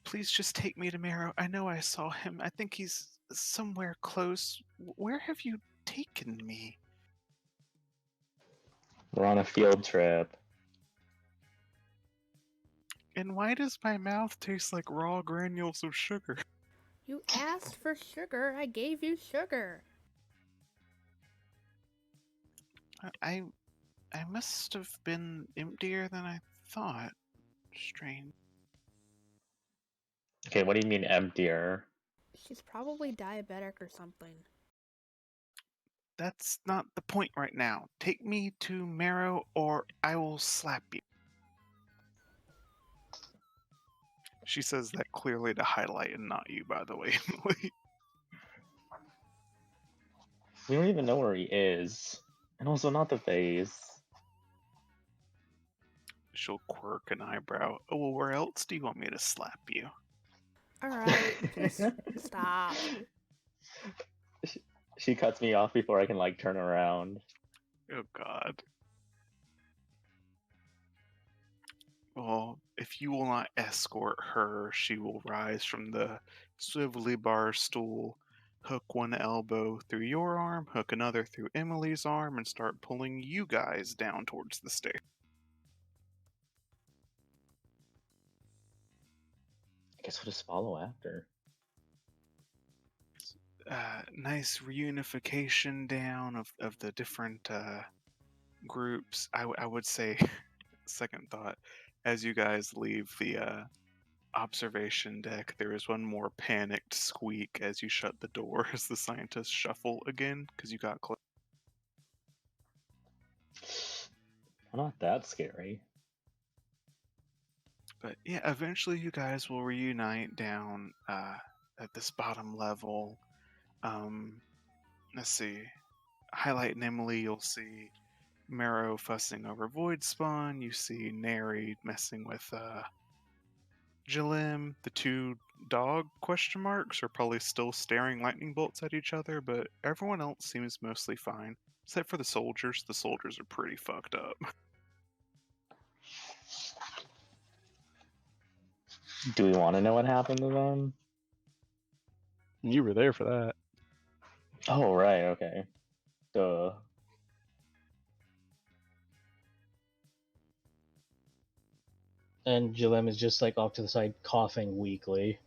please just take me to Marrow. I know I saw him. I think he's somewhere close. Where have you taken me? We're on a field trip. And why does my mouth taste like raw granules of sugar? You asked for sugar, I gave you sugar. I must have been emptier than I thought. Strange. Okay, what do you mean emptier? She's probably diabetic or something. That's not the point right now. Take me to Marrow or I will slap you. She says that clearly to highlight and not you, by the way, Emily. We don't even know where he is. And also not the face. She'll quirk an eyebrow. Oh, well, where else do you want me to slap you? Alright, just stop. She cuts me off before I can like turn around. Oh, God. Well, if you will not escort her, she will rise from the swivelly bar stool, hook one elbow through your arm, hook another through Emily's arm, and start pulling you guys down towards the stairs. I guess we'll just follow after. Nice reunification down of the different groups. I would say, second thought, as you guys leave the observation deck, there is one more panicked squeak as you shut the door as the scientists shuffle again because you got close. Not that scary. But yeah, eventually you guys will reunite down at this bottom level. Let's see. Highlight and Emily, you'll see Marrow fussing over Void Spawn. You see Neri messing with Jalim. The two dog question marks are probably still staring lightning bolts at each other, but everyone else seems mostly fine. Except for the soldiers. The soldiers are pretty fucked up. Do we want to know what happened to them? You were there for that. Oh, right, okay. Duh. And Jilem is just like off to the side coughing weakly.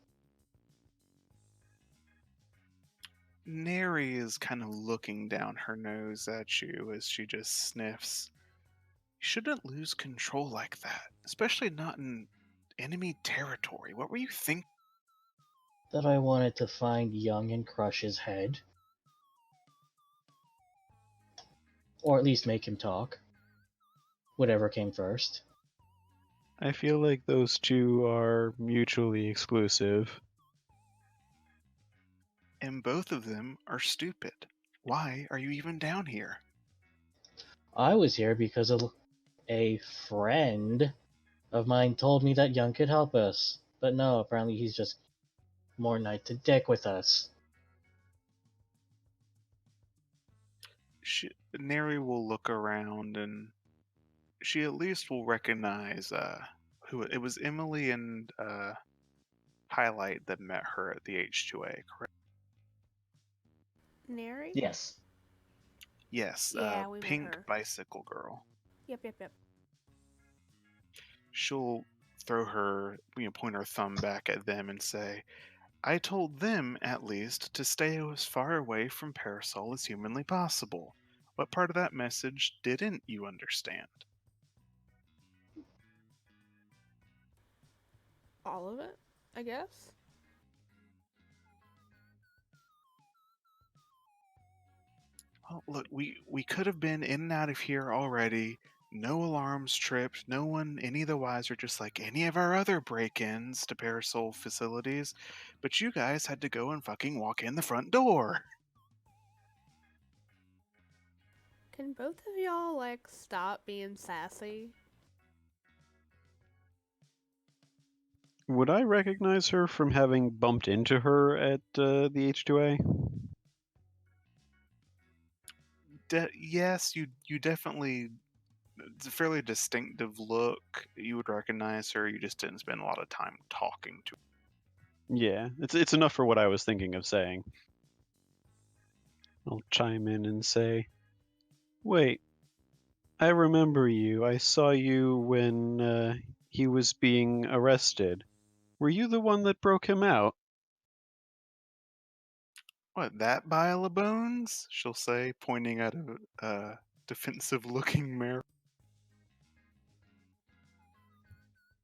Neri is kind of looking down her nose at you as she just sniffs. You shouldn't lose control like that, especially not in enemy territory. What were you thinking? That I wanted to find Young and crush his head. Or at least make him talk. Whatever came first. I feel like those two are mutually exclusive. And both of them are stupid. Why are you even down here? I was here because a friend of mine told me that Young could help us. But no, apparently he's just more night to dick with us. Neri will look around and she at least will recognize who it was. Emily and Highlight that met her at the H2A, correct? Neri? Yes. Yes, Yeah, we met Pink her. Bicycle Girl. Yep. She'll throw her, point her thumb back at them and say, I told them, at least, to stay as far away from Parasol as humanly possible. What part of that message didn't you understand? All of it, I guess. Well, look, we could have been in and out of here already. No alarms tripped, no one any the wiser, just like any of our other break-ins to Parasol facilities. But you guys had to go and fucking walk in the front door. Can both of y'all, like, stop being sassy? Would I recognize her from having bumped into her at the H2A? Yes, you definitely. It's a fairly distinctive look. You would recognize her. You just didn't spend a lot of time talking to her. Yeah, it's enough for what I was thinking of saying. I'll chime in and say, wait, I remember you. I saw you when he was being arrested. Were you the one that broke him out? What, that pile of bones? She'll say, pointing at a defensive-looking mare.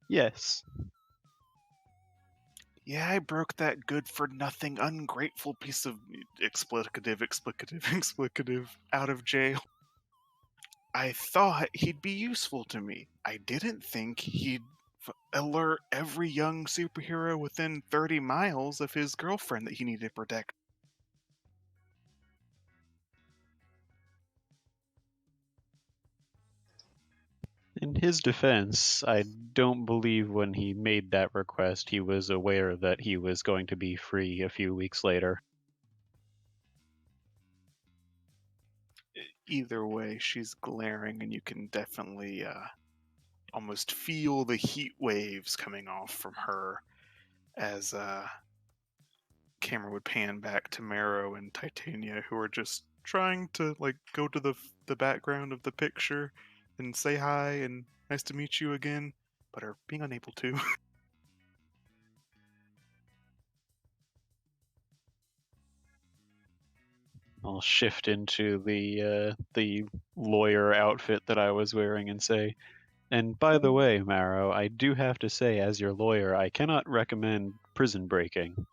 Yes. Yeah, I broke that good-for-nothing, ungrateful piece of explicative out of jail. I thought he'd be useful to me. I didn't think he'd alert every young superhero within 30 miles of his girlfriend that he needed to protect. In his defense, I don't believe when he made that request he was aware that he was going to be free a few weeks later. Either way, she's glaring, and you can definitely almost feel the heat waves coming off from her as camera would pan back to Marrow and Titania, who are just trying to go to the background of the picture and say hi and nice to meet you again, but are being unable to. I'll shift into the lawyer outfit that I was wearing and say, and by the way, Marrow, I do have to say, as your lawyer, I cannot recommend prison breaking.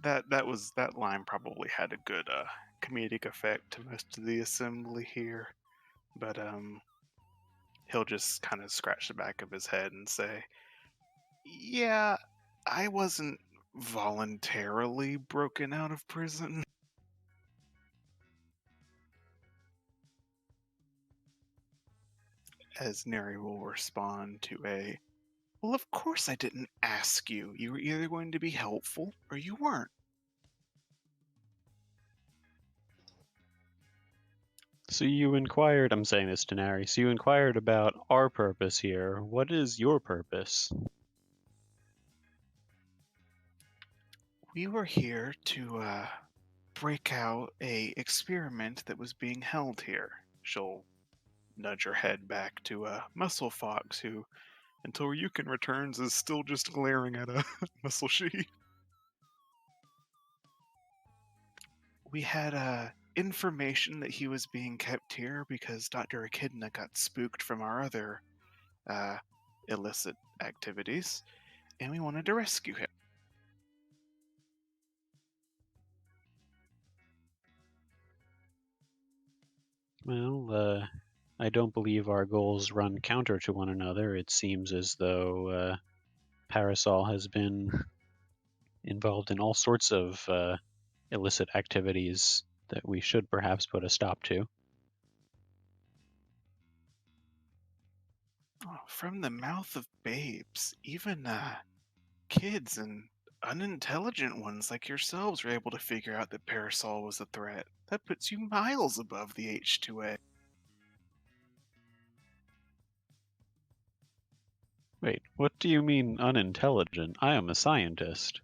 That line probably had a good comedic effect to most of the assembly here, but he'll just kind of scratch the back of his head and say, "Yeah, I wasn't voluntarily broken out of prison." As Neri will respond to a, "Well, of course I didn't ask you. You were either going to be helpful or you weren't." So you inquired, I'm saying this to Neri, so you inquired about our purpose here. What is your purpose? We were here to break out a experiment that was being held here. She'll nudge her head back to Muscle Fox, who, until Ryukin returns, is still just glaring at a Muscle Sheet. We had information that he was being kept here because Dr. Echidna got spooked from our other uh, illicit activities, and we wanted to rescue him. Well, I don't believe our goals run counter to one another. It seems as though Parasol has been involved in all sorts of illicit activities that we should perhaps put a stop to. Oh, from the mouth of babes, even kids and unintelligent ones like yourselves were able to figure out that Parasol was a threat. That puts you miles above the H2A. Wait, what do you mean unintelligent? I am a scientist.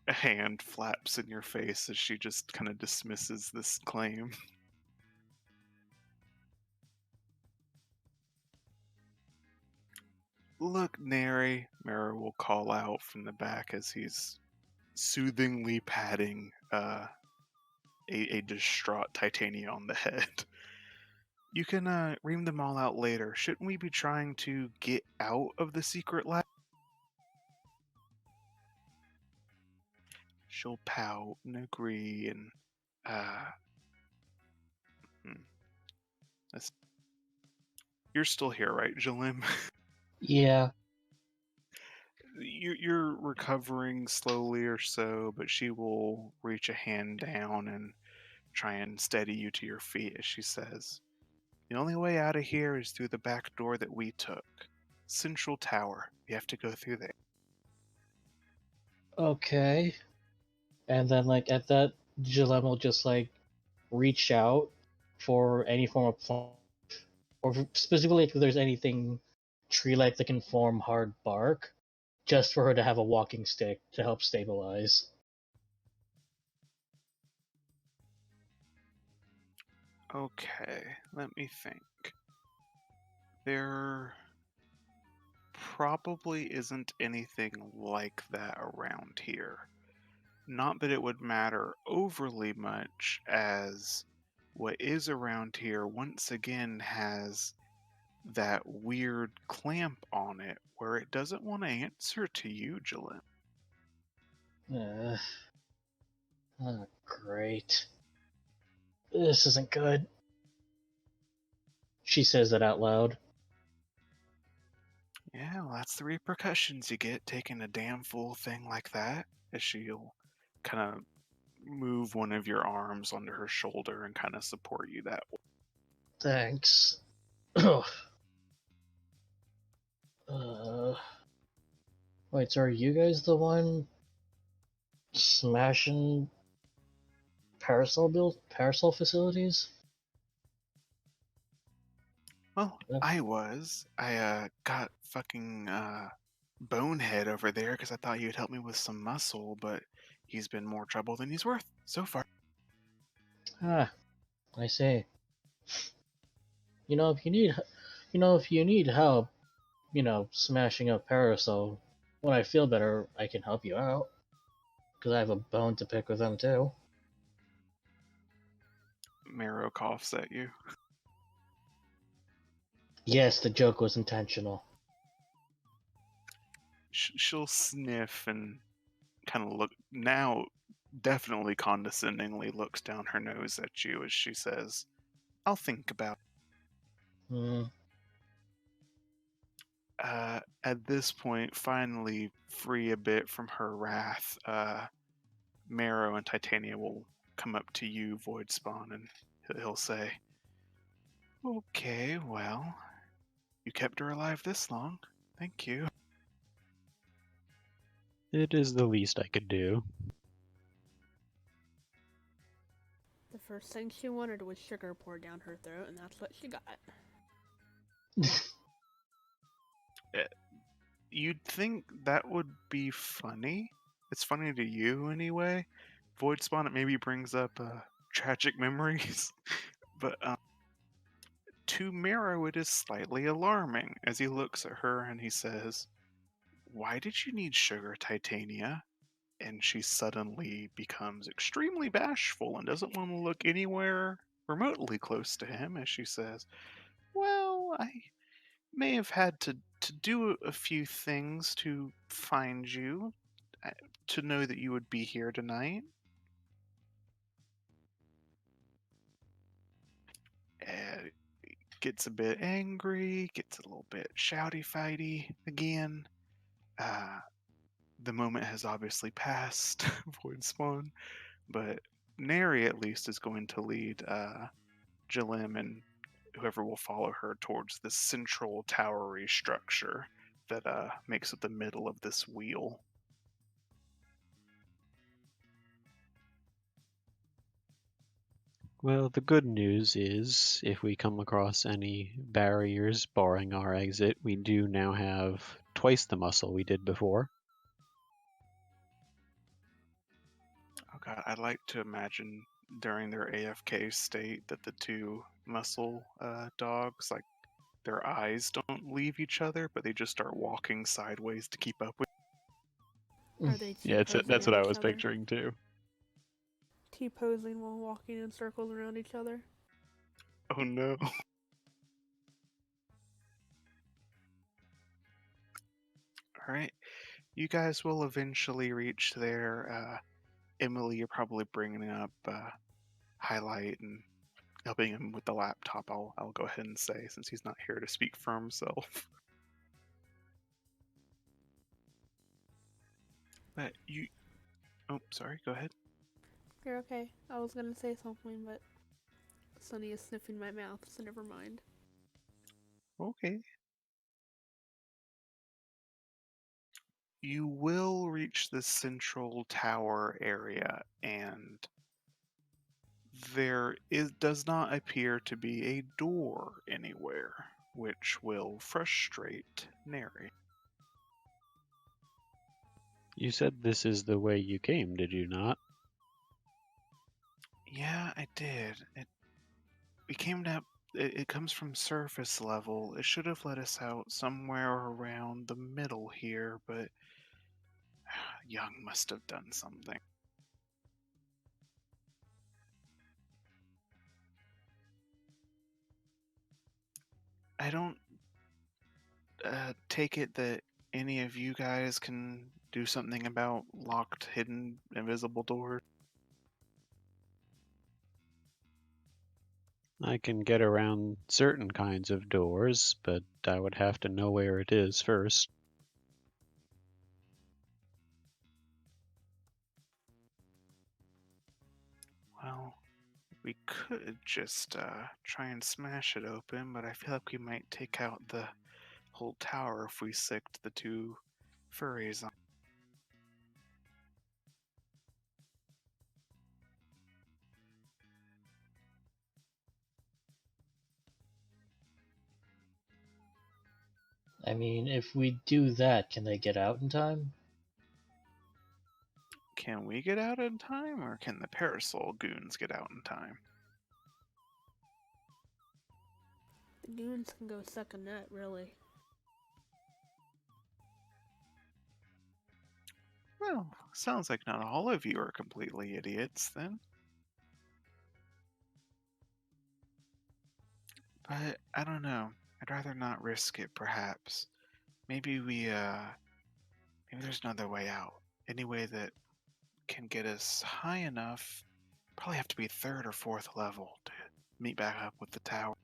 A hand flaps in your face as she just kind of dismisses this claim. Look, Neri, Mara will call out from the back as he's soothingly patting a distraught Titania on the head. You can ream them all out later. Shouldn't we be trying to get out of the secret lab? She'll pout and agree and that's... You're still here, right, Jalim? Yeah. You're recovering slowly or so, but she will reach a hand down and try and steady you to your feet as she says, "The only way out of here is through the back door that we took. Central Tower. You have to go through there." Okay. And then, like, at that, Jilem will just, like, reach out for any form of plant, or specifically if there's anything tree-like that can form hard bark, just for her to have a walking stick to help stabilize. Okay, let me think. There probably isn't anything like that around here. Not that it would matter overly much, as what is around here once again has that weird clamp on it where it doesn't want to answer to you, Jalen. Oh, great. This isn't good. She says that out loud. Yeah, well, that's the repercussions you get taking a damn fool thing like that. As she'll kind of move one of your arms onto her shoulder and kind of support you that way. Thanks. Wait, so are you guys the one smashing parasol facilities? Well, I was. I got fucking Bonehead over there because I thought you'd help me with some muscle, but he's been more trouble than he's worth so far. Ah, I see. If you need help, smashing up parasol, when I feel better, I can help you out. Because I have a bone to pick with them too. Marrow coughs at you. Yes, the joke was intentional. She'll sniff and kind of look, now definitely condescendingly looks down her nose at you as she says, "I'll think about Hmm. At this point, finally free a bit from her wrath, Marrow and Titania will come up to you, Void Spawn, and he'll say, "Okay, well, you kept her alive this long. Thank you." It is the least I could do. The first thing she wanted was sugar poured down her throat, and that's what she got. You'd think that would be funny. It's funny to you anyway. Void Spawn, it maybe brings up tragic memories, but to Marrow it is slightly alarming as he looks at her and he says, "Why did you need sugar, Titania? and she suddenly becomes extremely bashful and doesn't want to look anywhere remotely close to him as she says, "Well, I may have had to do a few things to find you, uh, to know that you would be here tonight." And gets a bit angry, gets a little bit shouty fighty again. Uh, the moment has obviously passed, Void Spawn, but Neri at least is going to lead Jalim and whoever will follow her towards this central towery structure that makes up the middle of this wheel. Well, the good news is if we come across any barriers barring our exit, we do now have twice the muscle we did before. Oh god, I'd like to imagine during their AFK state that the two muscle dogs, like, their eyes don't leave each other, but they just start walking sideways to keep up with. Are they Yeah, T-posing that's at what I each was other? picturing too. T-posing while walking in circles around each other. Oh no. Alright. You guys will eventually reach there. Emily, you're probably bringing up Highlight and helping him with the laptop. I'll go ahead and say, since he's not here to speak for himself. But you. Oh, sorry. Go ahead. You're okay. I was gonna say something, but Sunny is sniffing my mouth, so never mind. Okay. You will reach the central tower area, and does not appear to be a door anywhere, which will frustrate Neri. You said this is the way you came, did you not? Yeah, I did. We came down. It comes from surface level. It should have let us out somewhere around the middle here, but Young must have done something. I don't take it that any of you guys can do something about locked, hidden, invisible doors. I can get around certain kinds of doors, but I would have to know where it is first. Well, we could just try and smash it open, but I feel like we might take out the whole tower if we sicked the two furries on. I mean, if we do that, can they get out in time? Can we get out in time, or can the parasol goons get out in time? The goons can go suck a nut, really. Well, sounds like not all of you are completely idiots, then. But I don't know. I'd rather not risk it, perhaps. Maybe maybe there's another way out. Any way that can get us high enough. Probably have to be third or fourth level to meet back up with the tower.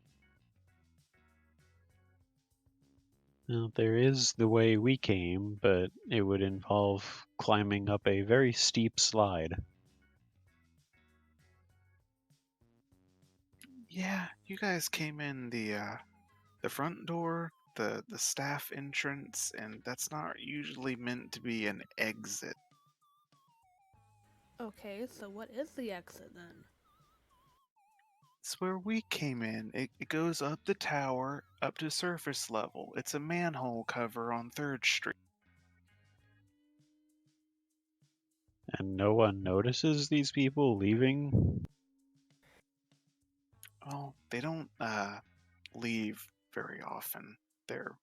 Well, there is the way we came, but it would involve climbing up a very steep slide. Yeah, you guys came in the front door, the staff entrance, and that's not usually meant to be an exit. Okay, so what is the exit then? It's where we came in. It goes up the tower, up to surface level. It's a manhole cover on 3rd Street. And no one notices these people leaving? Well, they don't leave very often. They're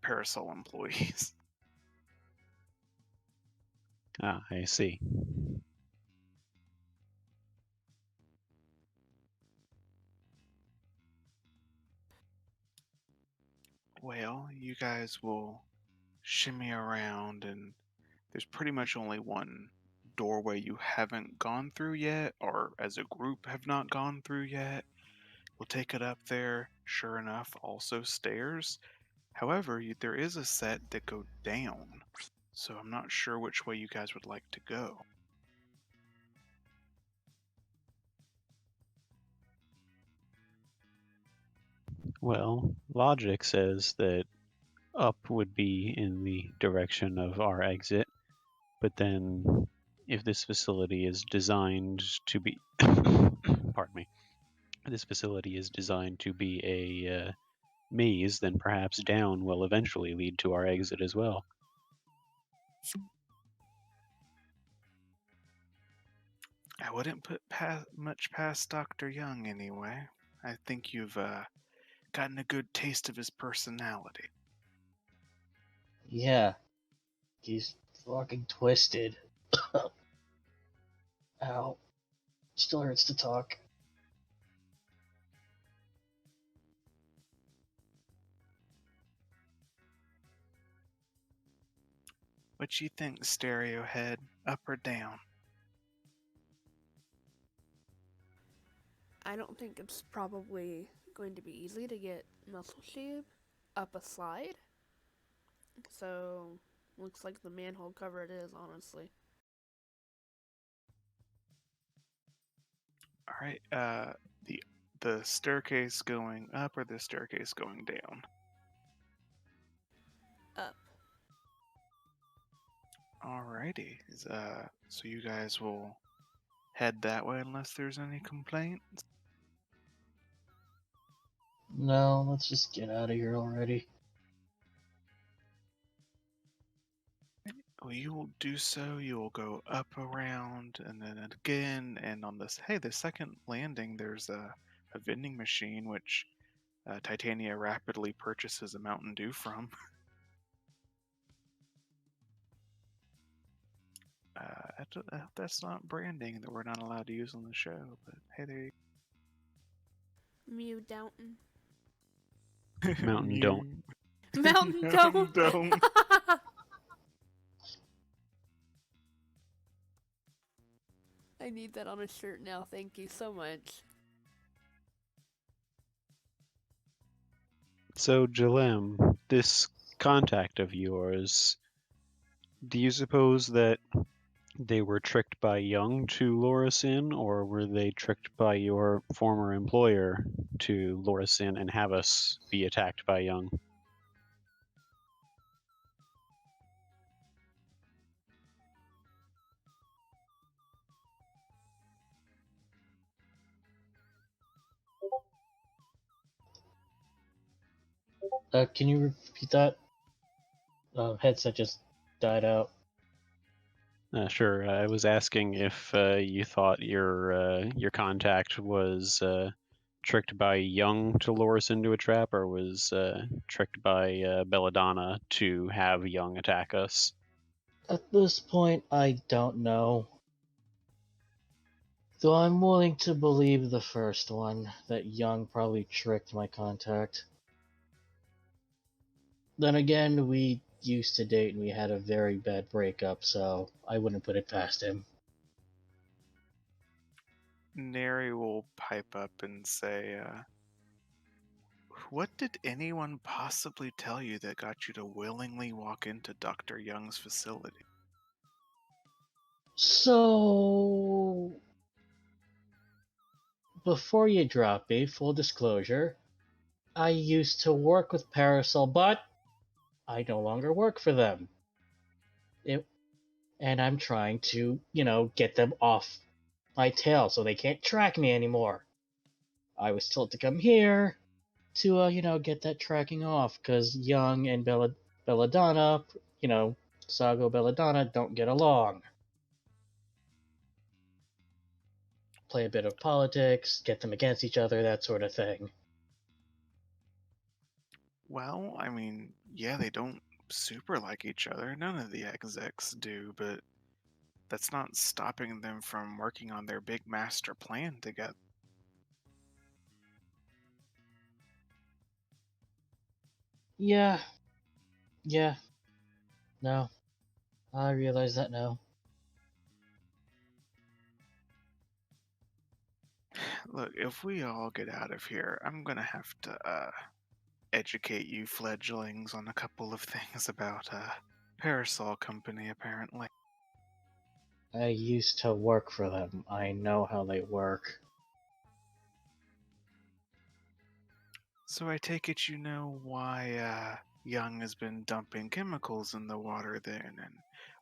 parasol employees. Ah, I see. Well, you guys will shimmy around, and there's pretty much only one doorway you haven't gone through yet, or as a group have not gone through yet. We'll take it up there. Sure enough, also stairs. However, there is a set that go down, so I'm not sure which way you guys would like to go. Well, logic says that up would be in the direction of our exit, but then if this facility is designed to be pardon me, this facility is designed to be a maze, then perhaps down will eventually lead to our exit as well. I wouldn't put much past Dr. Young anyway. I think you've gotten a good taste of his personality. Yeah, he's fucking twisted. Ow. Still hurts to talk. What you think, Stereo Head? Up or down? I don't think it's probably going to be easy to get Muscle Sheep up a slide. So, looks like the manhole cover it is, honestly. All right. The staircase going up or the staircase going down? Up. Alrighty. So you guys will head that way unless there's any complaints. No, let's just get out of here already. Well, you will do so. You will go up around and then again. And on this, hey, the second landing, there's a vending machine which Titania rapidly purchases a Mountain Dew from. I hope that's not branding that we're not allowed to use on the show. But hey, there you Mew Downton. Mountain don't. Mountain Mountain Don't. Don't. I need that on a shirt now. Thank you so much. So, Jalem, this contact of yours, do you suppose that they were tricked by Young to lure us in, or were they tricked by your former employer to lure us in and have us be attacked by Young? Can you repeat that? Headset just died out. Sure. I was asking if you thought your contact was tricked by Young to lure us into a trap, or was tricked by Belladonna to have Young attack us. At this point, I don't know. Though I'm willing to believe the first one, that Young probably tricked my contact. Then again, we used to date and we had a very bad breakup, so I wouldn't put it past him. Neri will pipe up and say, what did anyone possibly tell you that got you to willingly walk into Dr. Young's facility? So, before you drop me, full disclosure, I used to work with Parasol, but I no longer work for them. And I'm trying to, get them off my tail so they can't track me anymore. I was told to come here to, get that tracking off, because Young and Belladonna, Sago Belladonna don't get along. Play a bit of politics, get them against each other, that sort of thing. Well, I mean, yeah, they don't super like each other. None of the execs do, but that's not stopping them from working on their big master plan together. Yeah. Yeah. No. I realize that now. Look, if we all get out of here, I'm gonna have to educate you fledglings on a couple of things about Parasol Company, apparently. I used to work for them. I know how they work. So I take it you know why Young has been dumping chemicals in the water then, and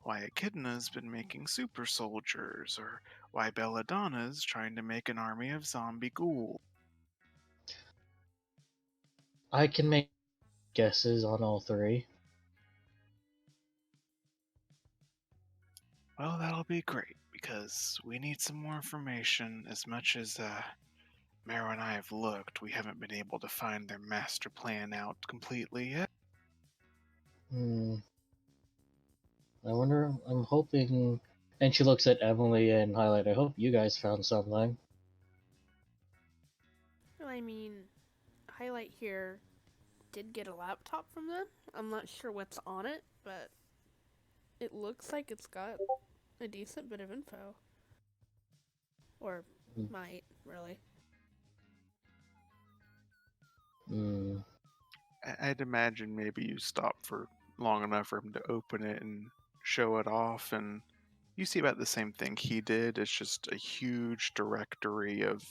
why Echidna's been making super soldiers, or why Belladonna's trying to make an army of zombie ghouls. I can make guesses on all three. Well, that'll be great, because we need some more information. As much as Mero and I have looked, we haven't been able to find their master plan out completely yet. I wonder, I'm hoping. And she looks at Emily and Highlight, I hope you guys found something. Well, I mean, Highlight here did get a laptop from them. I'm not sure what's on it, but it looks like it's got a decent bit of info. Or might, really. I'd imagine maybe you stop for long enough for him to open it and show it off, and you see about the same thing he did. It's just a huge directory of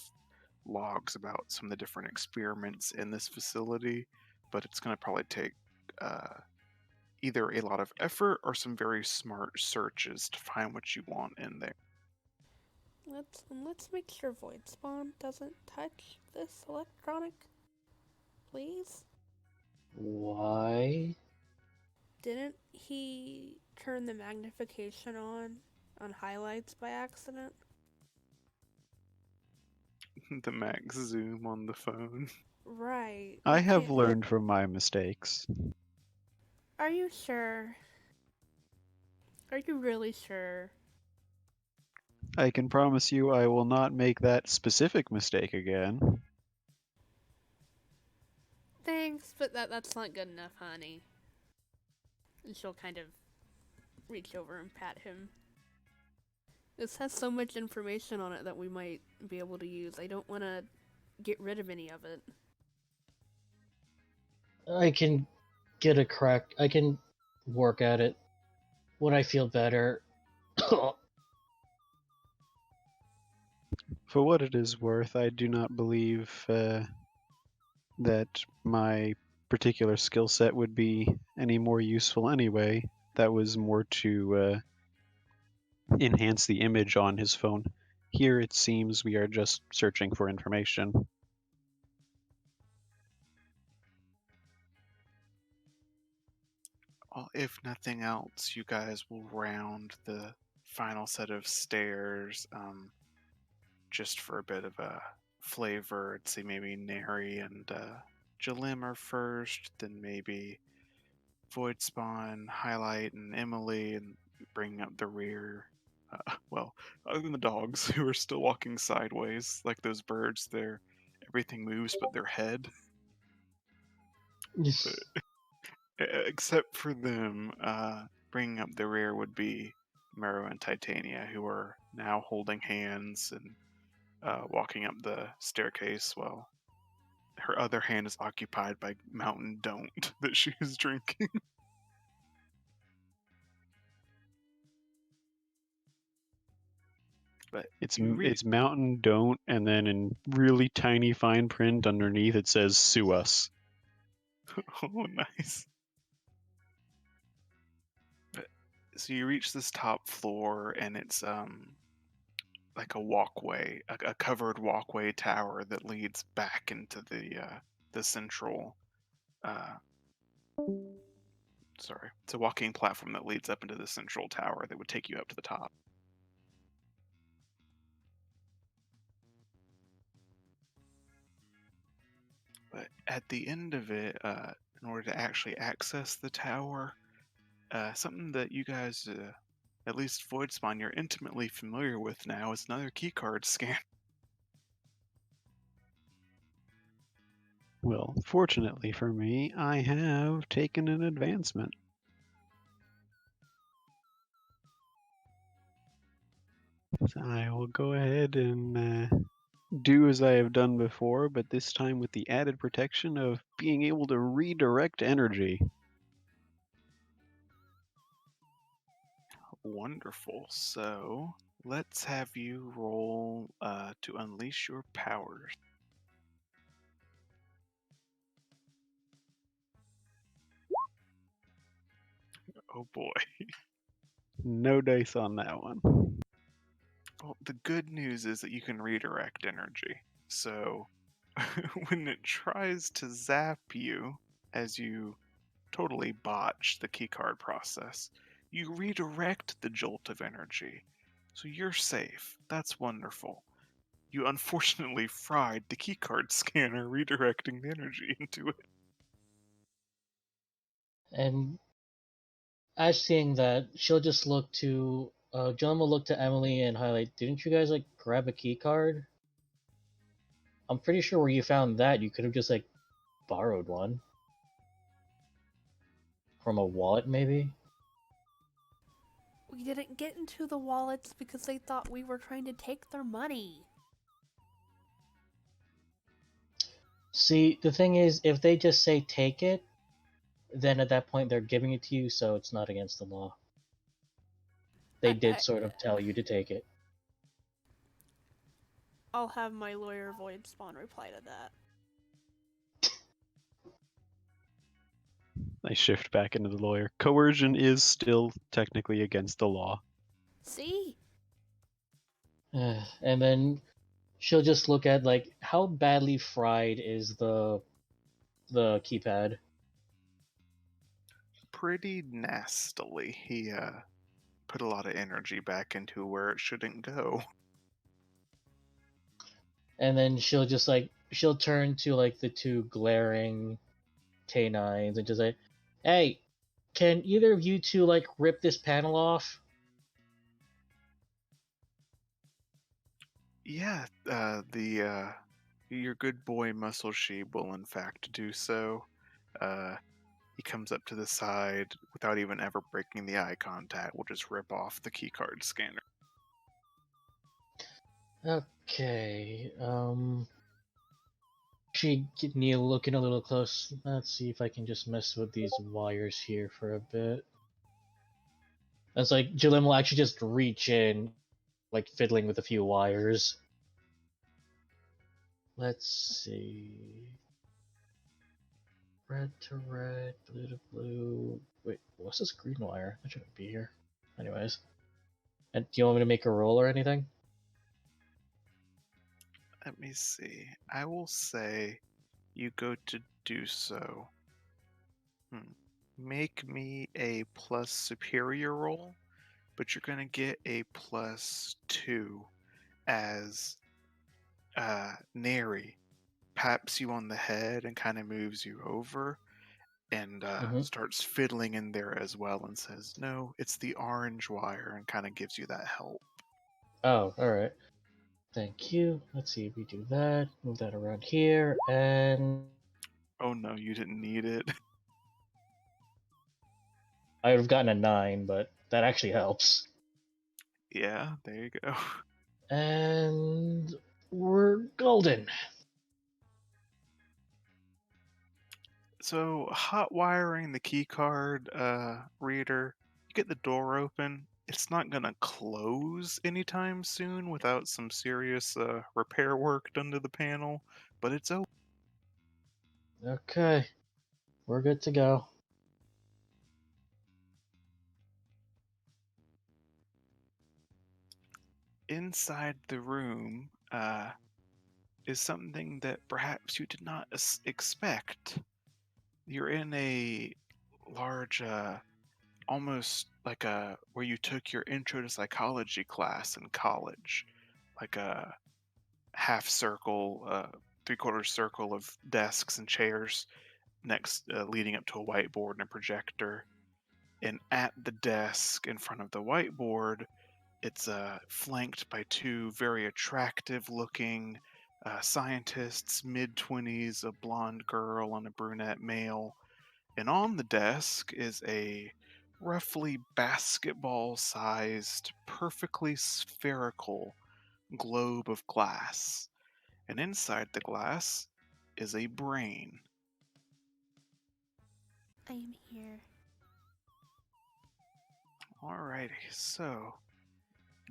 logs about some of the different experiments in this facility, but it's going to probably take either a lot of effort or some very smart searches to find what you want in there. Let's make sure Void Spawn doesn't touch this electronic, please. Why? Didn't he turn the magnification on highlights by accident? The max zoom on the phone. Right. I you have can't learned from my mistakes. Are you sure? Are you really sure? I can promise you I will not make that specific mistake again. Thanks, but that's not good enough, honey. And she'll kind of reach over and pat him. This has so much information on it that we might be able to use. I don't want to get rid of any of it. I can get a crack. I can work at it when I feel better. For what it is worth, I do not believe that my particular skill set would be any more useful anyway. That was more to enhance the image on his phone. Here it seems we are just searching for information. Well, if nothing else, you guys will round the final set of stairs just for a bit of a flavor. I'd say maybe Neri and Jalim are first, then maybe Void Spawn, Highlight, and Emily, and bring up the rear. Well, other than the dogs who are still walking sideways, like those birds, everything moves but their head. Except for them, bringing up the rear would be Mero and Titania, who are now holding hands and walking up the staircase while her other hand is occupied by Mountain Don't that she is drinking. But It's you read. it's Mountain Don't, and then in really tiny fine print underneath it says "Sue us." Oh, nice. So you reach this top floor, and it's like a walkway, a covered walkway tower that leads back into the central. Sorry, it's a walking platform that leads up into the central tower that would take you up to the top. But at the end of it, in order to actually access the tower, something that you guys at least Voidspawn you're intimately familiar with now is another keycard scan. Well, fortunately for me, I have taken an advancement. So I will go ahead and do as I have done before, but this time with the added protection of being able to redirect energy. Wonderful. So let's have you roll to unleash your powers. Oh boy. No dice on that one. Well, the good news is that you can redirect energy. So when it tries to zap you, as you totally botch the keycard process, you redirect the jolt of energy. So you're safe. That's wonderful. You unfortunately fried the keycard scanner, redirecting the energy into it. And as seeing that, she'll just look to John will look to Emily and highlight, didn't you guys like grab a key card? I'm pretty sure where you found that you could have just like borrowed one. From a wallet maybe? We didn't get into the wallets because they thought we were trying to take their money. See, the thing is, if they just say take it, then at that point they're giving it to you, so it's not against the law. They did sort of tell you to take it. I'll have my lawyer Voidspawn reply to that. I shift back into the lawyer. Coercion is still technically against the law. See? And then she'll just look at like how badly fried is the keypad. Pretty nastily. He put a lot of energy back into where it shouldn't go. And then she'll turn to like the two glaring canines and just say, "Hey, can either of you two like rip this panel off?" Yeah, your good boy Muscle Sheep will in fact do so. He comes up to the side without even ever breaking the eye contact. We'll just rip off the keycard scanner. Okay. She get Neil looking a little close. Let's see if I can just mess with these wires here for a bit. It's like Jillian will actually just reach in, like fiddling with a few wires. Let's see. Red to red, blue to blue. Wait, what's this green wire? That shouldn't be here. Anyways. And do you want me to make a roll or anything? Let me see. I will say you go to do so. Make me a plus superior roll, but you're going to get a +2 as Neri paps you on the head and kind of moves you over and starts fiddling in there as well and says, "No, it's the orange wire," and kind of gives you that help. Oh, alright. Thank you. Let's see if we do that. Move that around here, and Oh no, you didn't need it. I would have gotten a 9, but that actually helps. Yeah, there you go. And we're golden. So, hot wiring the keycard reader, you get the door open. It's not going to close anytime soon without some serious repair work done to the panel, but it's open. Okay. We're good to go. Inside the room is something that perhaps you did not expect. You're in a large, almost like where you took your intro to psychology class in college, like a half circle, 3/4 circle of desks and chairs next, leading up to a whiteboard and a projector. And at the desk in front of the whiteboard, it's flanked by two very attractive looking scientists, mid 20s, a blonde girl and a brunette male. And on the desk is a roughly basketball sized, perfectly spherical globe of glass. And inside the glass is a brain. I am here. Alrighty, so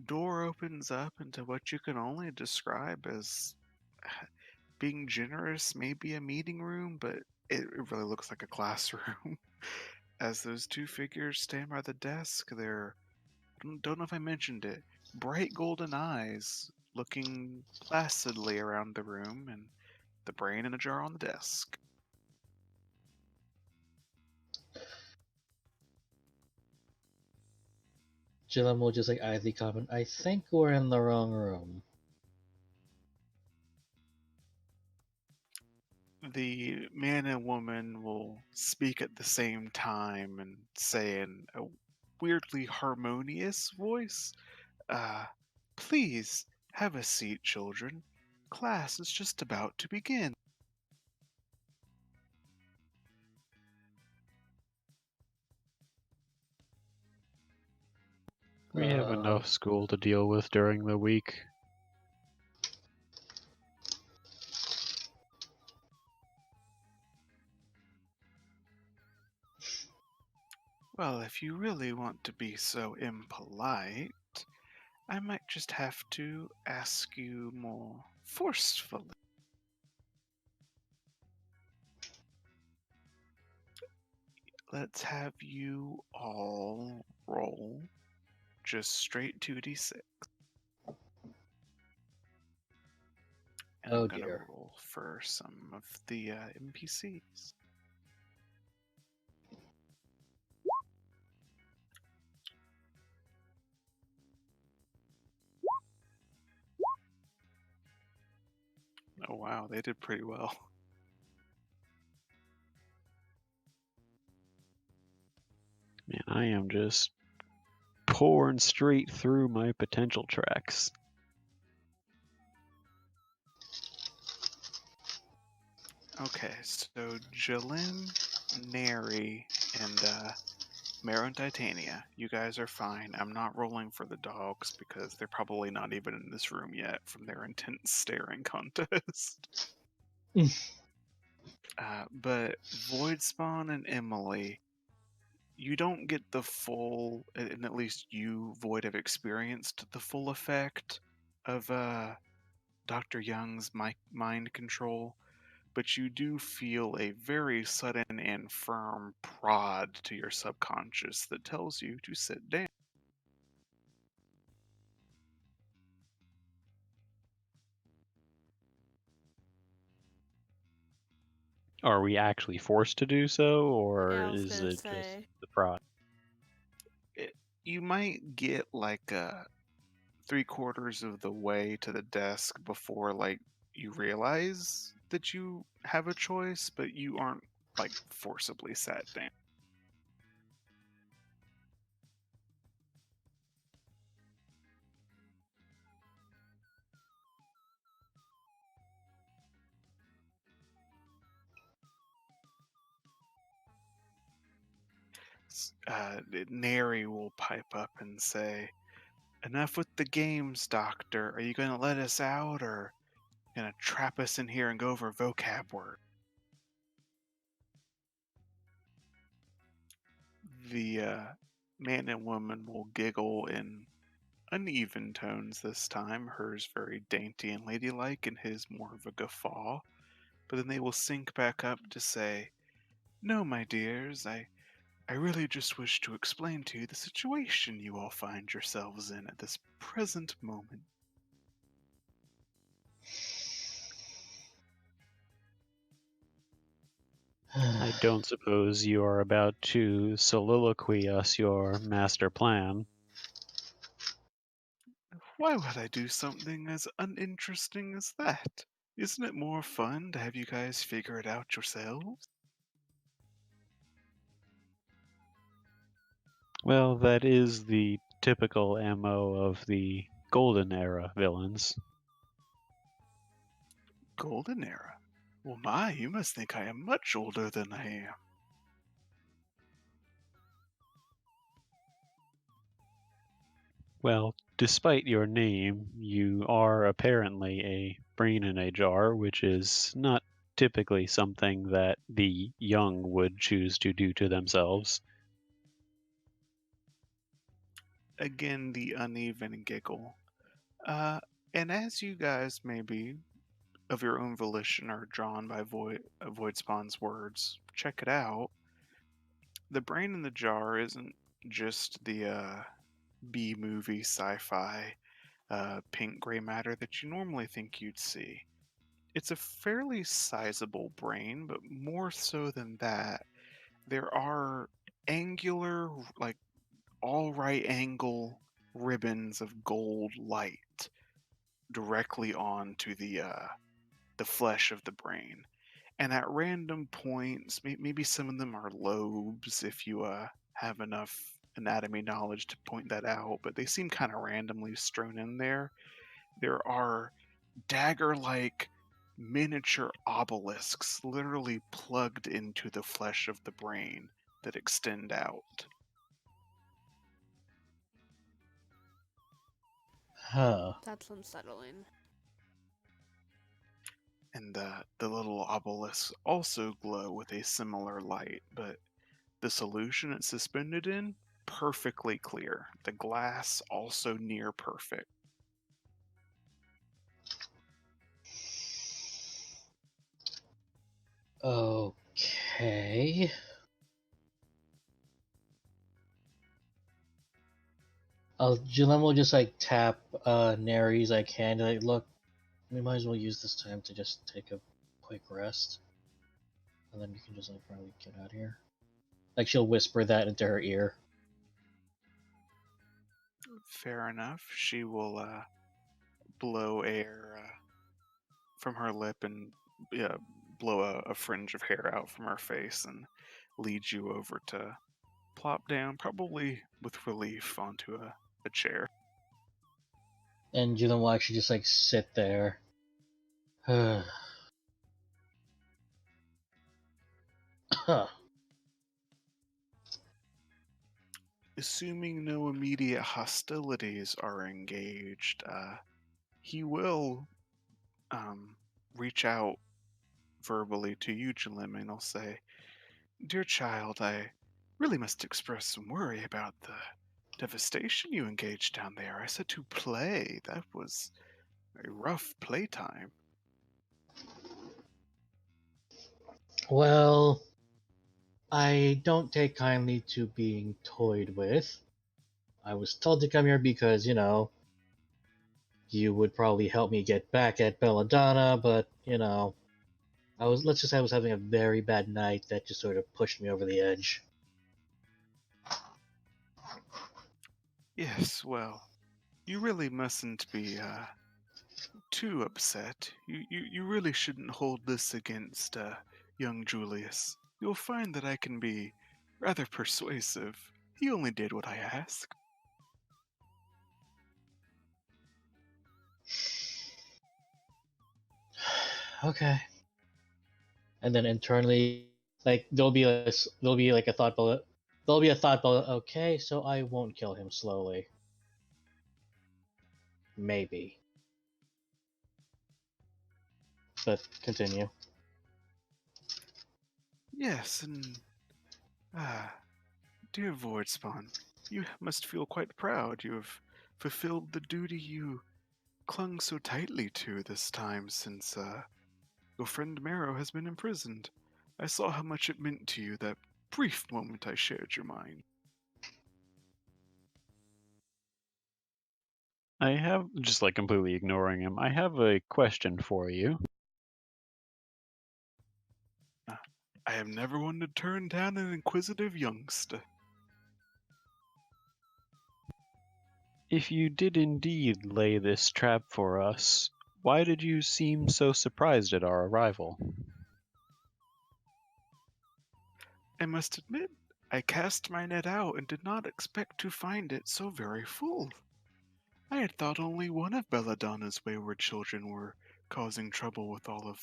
door opens up into what you can only describe as being generous, maybe a meeting room, but it really looks like a classroom. As those two figures stand by the desk, they're, don't know if I mentioned it, bright golden eyes looking placidly around the room, and the brain in a jar on the desk. Jillem will just like idly comment, I think we're in the wrong room. The man and woman will speak at the same time and say in a weirdly harmonious voice, please have a seat, children. Class is just about to begin. We have enough school to deal with during the week. Well, if you really want to be so impolite, I might just have to ask you more forcefully. Let's have you all roll just straight 2d6. And Oh I'm going to dear. roll for some of the NPCs. Oh wow, they did pretty well. Man, I am just pouring straight through my potential tracks. Okay, so Jalim, Neri, and Mero and Titania, you guys are fine. I'm not rolling for the dogs because they're probably not even in this room yet from their intense staring contest. But Voidspawn and Emily, you don't get the full, and at least you, Void, have experienced the full effect of Dr. Young's mind control, but you do feel a very sudden and firm prod to your subconscious that tells you to sit down. Are we actually forced to do so, or Yeah, I was is gonna it just say. the prod? You might get like 3/4 of the way to the desk before like you realize that you have a choice, but you aren't like forcibly sat down. Neri will pipe up and say, "Enough with the games, Doctor. Are you going to let us out, or going to trap us in here and go over vocab word?" The man and woman will giggle in uneven tones this time, hers very dainty and ladylike, and his more of a guffaw. But then they will sink back up to say, "No, my dears, I really just wish to explain to you the situation you all find yourselves in at this present moment." I don't suppose you are about to soliloquy us your master plan. Why would I do something as uninteresting as that? Isn't it more fun to have you guys figure it out yourselves? Well, that is the typical MO of the Golden Era villains. Golden Era? Well, my, you must think I am much older than I am. Well, despite your name, you are apparently a brain in a jar, which is not typically something that the young would choose to do to themselves. Again, the uneven giggle. Uh, and as you guys maybe of your own volition are drawn by Void Spawn's words, check it out. The brain in the jar isn't just the B movie sci-fi pink gray matter that you normally think you'd see. It's a fairly sizable brain, but more so than that, there are angular, like all right angle ribbons of gold light directly onto the flesh of the brain. And at random points, maybe some of them are lobes if you have enough anatomy knowledge to point that out, but they seem kind of randomly strewn in there. There are dagger like miniature obelisks literally plugged into the flesh of the brain that extend out. Huh. That's unsettling. And the little obelisks also glow with a similar light, but the solution it's suspended in, perfectly clear. The glass also near perfect. Okay. Jillian will just like tap Neri's like hand, like, look, we might as well use this time to just take a quick rest, and then you can just like probably get out of here. Like she'll whisper that into her ear. Fair enough. She will blow air from her lip and blow a fringe of hair out from her face and lead you over to plop down, probably with relief, onto a chair. And Jillian will actually just like sit there. Huh. Assuming no immediate hostilities are engaged, he will reach out verbally to you, Jalim, and he'll say, "Dear child, I really must express some worry about the devastation you engaged down there. I said to play. That was a rough playtime." Well, I don't take kindly to being toyed with. I was told to come here because, you know, you would probably help me get back at Belladonna, but, you know, let's just say I was having a very bad night that just sort of pushed me over the edge. Yes, well, you really mustn't be too upset. You really shouldn't hold this against young Julius. You'll find that I can be rather persuasive. He only did what I asked. Okay. And then internally, like there'll be like a thought bullet. There'll be a thought bullet. Okay, so I won't kill him slowly. Maybe. But continue. Yes, and dear Voidspawn, you must feel quite proud. You have fulfilled the duty you clung so tightly to this time since your friend Marrow has been imprisoned. I saw how much it meant to you that brief moment I shared your mind. I have, just like completely ignoring him, I have a question for you. I have never wanted to turn down an inquisitive youngster. If you did indeed lay this trap for us, why did you seem so surprised at our arrival? I must admit, I cast my net out and did not expect to find it so very full. I had thought only one of Belladonna's wayward children were causing trouble with all of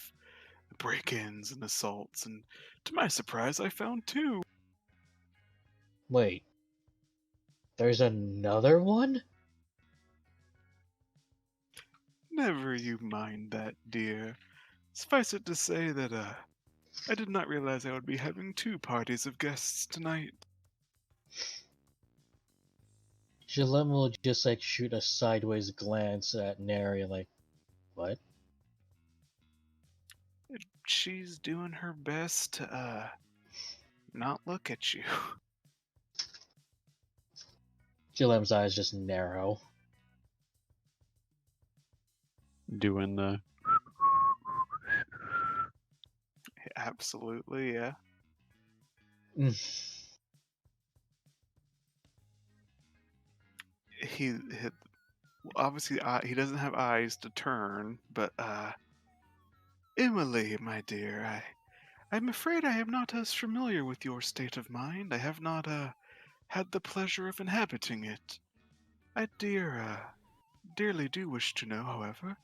the break-ins and assaults, and to my surprise I found two. Wait, there's another one? Never you mind that, dear. Suffice it to say that, I did not realize I would be having two parties of guests tonight. Jalem will just like shoot a sideways glance at Neri, like, what? She's doing her best to, not look at you. Jalem's eyes just narrow. Doing the Absolutely, yeah. He obviously he doesn't have eyes to turn, but Emily, my dear, I'm afraid I am not as familiar with your state of mind. I have not had the pleasure of inhabiting it. I dearly do wish to know, however,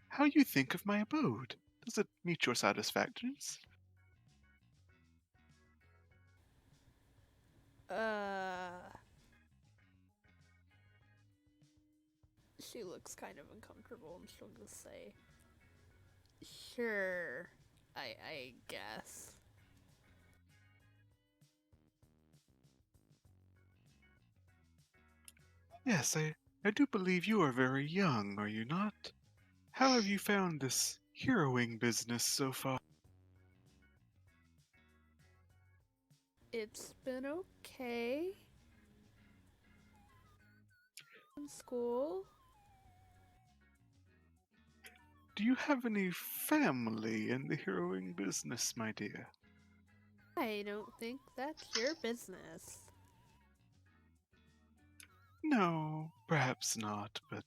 how you think of my abode. Does it meet your satisfactions? She looks kind of uncomfortable and she'll just say, sure, I guess. Yes, I do believe you are very young, are you not? How have you found this heroing business so far? It's been okay. In school. Do you have any family in the heroing business, my dear? I don't think that's your business. No, perhaps not, but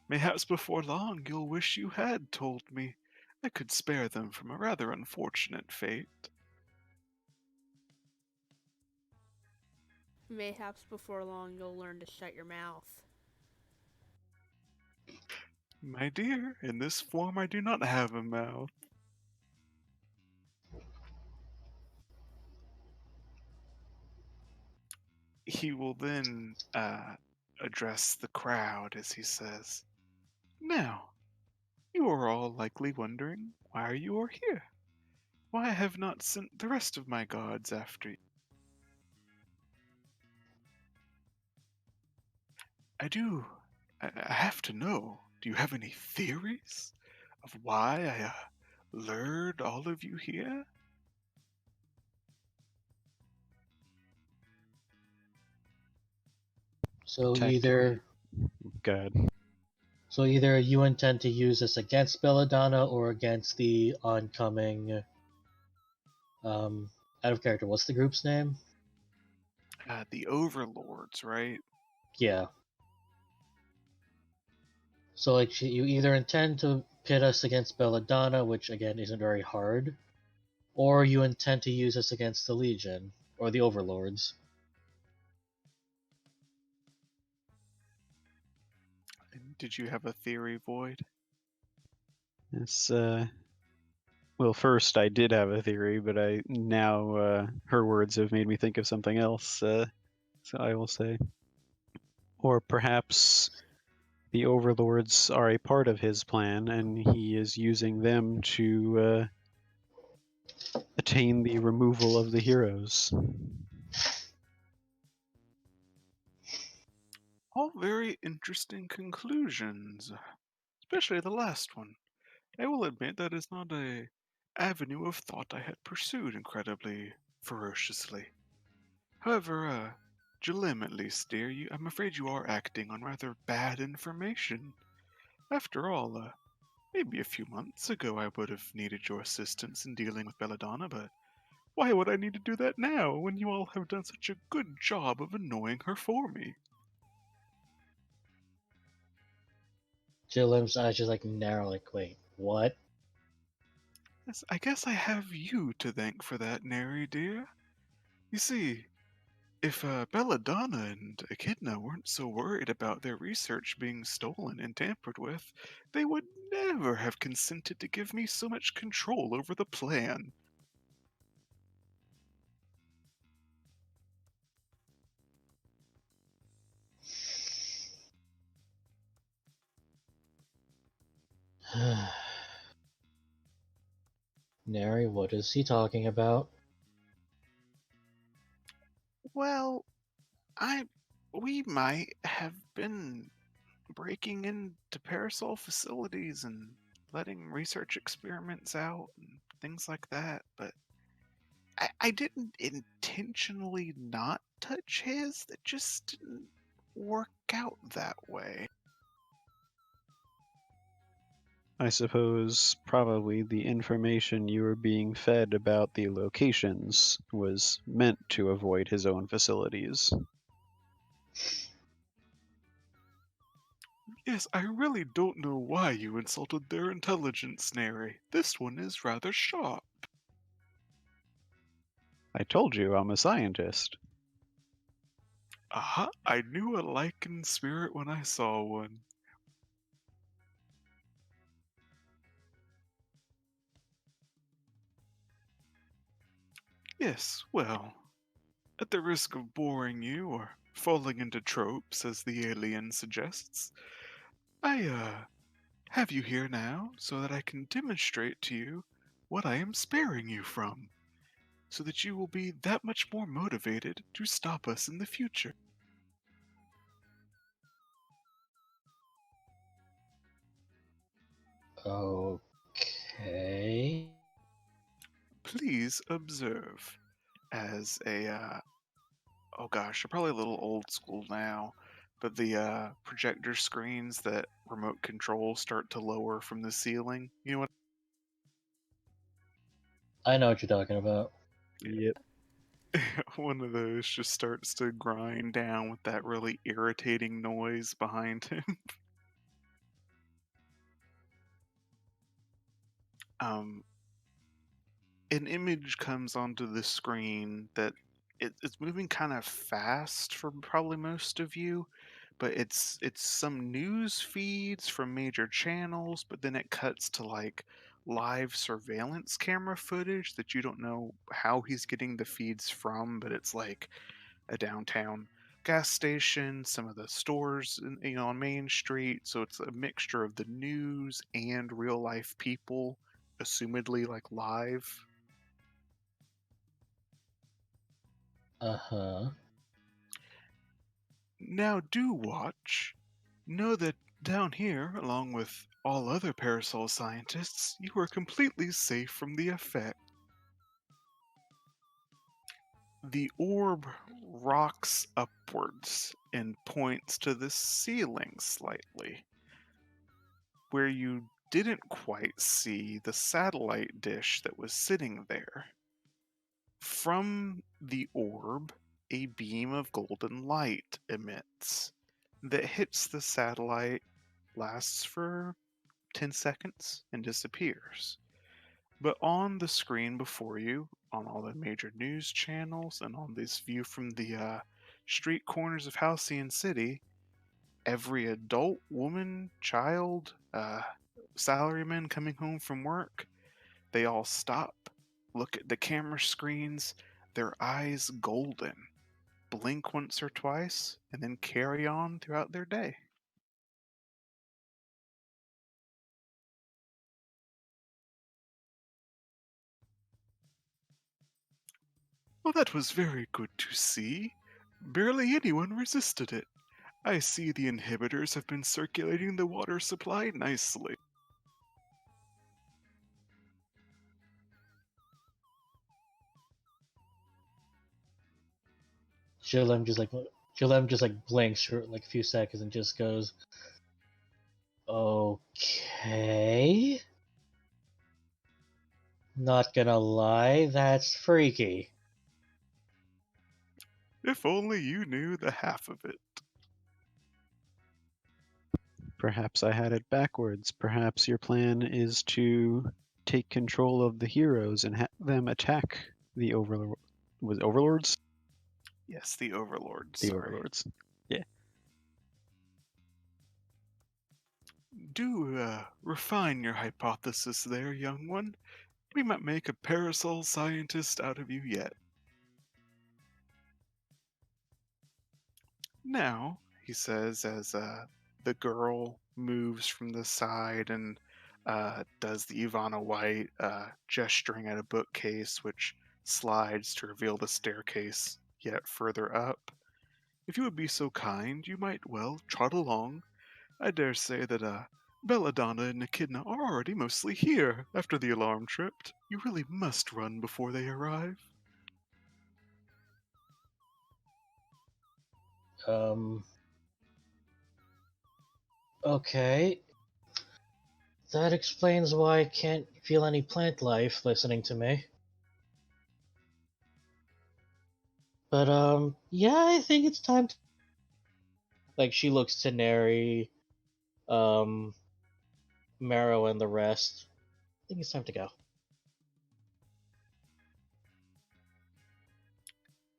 mayhaps before long you'll wish you had told me. I could spare them from a rather unfortunate fate. Mayhaps before long you'll learn to shut your mouth. My dear, in this form I do not have a mouth. He will then address the crowd as he says, now, you are all likely wondering why you are here. Why I have not sent the rest of my guards after you. I have to know, do you have any theories of why I lured all of you here? So Technically. Good. So either you intend to use this against Belladonna or against the oncoming out of character. What's the group's name? The overlords, right? Yeah. So like you either intend to pit us against Belladonna, which again isn't very hard, or you intend to use us against the Legion or the Overlords. Did you have a theory, Void? It's well, first I did have a theory, but I now her words have made me think of something else. So I will say, or perhaps the overlords are a part of his plan, and he is using them to attain the removal of the heroes. All very interesting conclusions, especially the last one. I will admit that is not a avenue of thought I had pursued incredibly ferociously. However, Jalim, at least, dear, I'm afraid you are acting on rather bad information. After all, maybe a few months ago I would have needed your assistance in dealing with Belladonna, but why would I need to do that now when you all have done such a good job of annoying her for me? Jilim's eyes just like narrow, like, wait, what? Yes, I guess I have you to thank for that, Neri, dear. You see, If Belladonna and Echidna weren't so worried about their research being stolen and tampered with, they would never have consented to give me so much control over the plan. Neri, what is he talking about? Well, we might have been breaking into Parasol facilities and letting research experiments out and things like that, but I didn't intentionally not touch his. That just didn't work out that way. I suppose probably the information you were being fed about the locations was meant to avoid his own facilities. Yes, I really don't know why you insulted their intelligence, Neri. This one is rather sharp. I told you I'm a scientist. Aha, I knew a lichen spirit when I saw one. Yes, well, at the risk of boring you or falling into tropes, as the alien suggests, I have you here now so that I can demonstrate to you what I am sparing you from, so that you will be that much more motivated to stop us in the future. Okay. Please observe as oh gosh, they're probably a little old school now, but the projector screens that remote control start to lower from the ceiling. You know what? I know what you're talking about. Yep. One of those just starts to grind down with that really irritating noise behind him. um, an image comes onto the screen that it's moving kind of fast for probably most of you, but it's some news feeds from major channels, but then it cuts to like live surveillance camera footage that you don't know how he's getting the feeds from, but it's like a downtown gas station, some of the stores on Main Street, so it's a mixture of the news and real life people, assumedly like live. Uh-huh. Now do watch. Know that down here, along with all other Parasol scientists, you are completely safe from the effect. The orb rocks upwards and points to the ceiling slightly, where you didn't quite see the satellite dish that was sitting there. From the orb, a beam of golden light emits that hits the satellite, lasts for 10 seconds, and disappears. But on the screen before you, on all the major news channels, and on this view from the street corners of Halcyon City, every adult, woman, child, salaryman coming home from work, they all stop, look at the camera screens, their eyes golden, blink once or twice, and then carry on throughout their day. Well, that was very good to see. Barely anyone resisted it. I see the inhibitors have been circulating the water supply nicely. Jilem just like blinks for like a few seconds and just goes, okay. Not gonna lie, that's freaky. If only you knew the half of it. Perhaps I had it backwards. Perhaps your plan is to take control of the heroes and have them attack the overlords. Yes, the Overlords. The sorry. Overlords. Do refine your hypothesis there, young one. We might make a parasol scientist out of you yet. Now, he says as the girl moves from the side and does the Ivana White gesturing at a bookcase which slides to reveal the staircase yet further up. If you would be so kind, you might, well, trot along. I dare say that Belladonna and Echidna are already mostly here after the alarm tripped. You really must run before they arrive. Okay. That explains why I can't feel any plant life listening to me. But, yeah, I think it's time to... Like, she looks to Neri, Marrow, and the rest. I think it's time to go.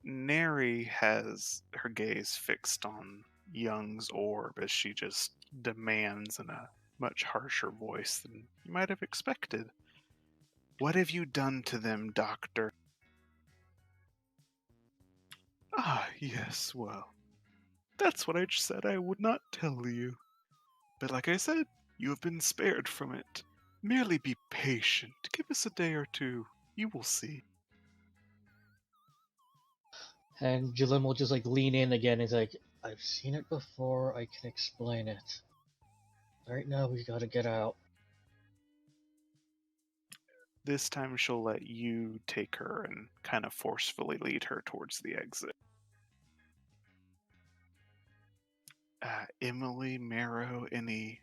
Neri has her gaze fixed on Young's orb as she just demands in a much harsher voice than you might have expected. What have you done to them, Doctor? Ah, yes, well, that's what I said I would not tell you. But like I said, you have been spared from it. Merely be patient. Give us a day or two. You will see. And Jilin will just, like, lean in again and is like, I've seen it before, I can explain it. Right now, we gotta get out. This time she'll let you take her and kind of forcefully lead her towards the exit. Emily, Marrow, any...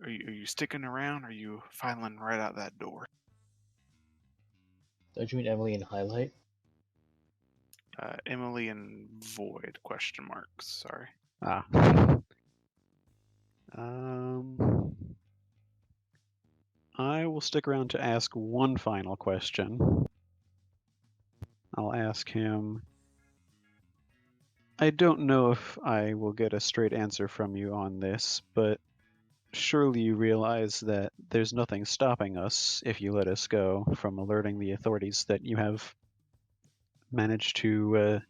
Are you sticking around, or are you filing right out that door? Don't you mean Emily in Highlight? Emily and Void, question marks, sorry. Ah. Um, I will stick around to ask one final question. I'll ask him. I don't know if I will get a straight answer from you on this, but surely you realize that there's nothing stopping us, if you let us go, from alerting the authorities that you have managed to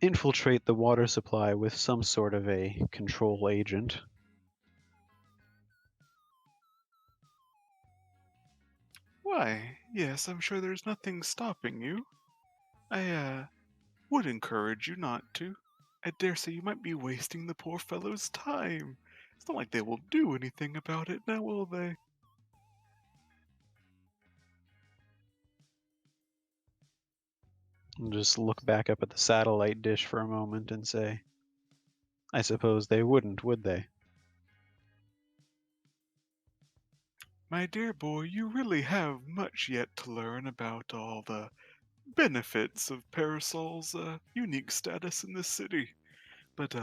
infiltrate the water supply with some sort of a control agent. Why, yes, I'm sure there's nothing stopping you. I would encourage you not to. I dare say you might be wasting the poor fellow's time. It's not like they will do anything about it, now will they? I'll just look back up at the satellite dish for a moment and say, I suppose they wouldn't, would they? My dear boy, you really have much yet to learn about all the benefits of Parasol's unique status in this city. But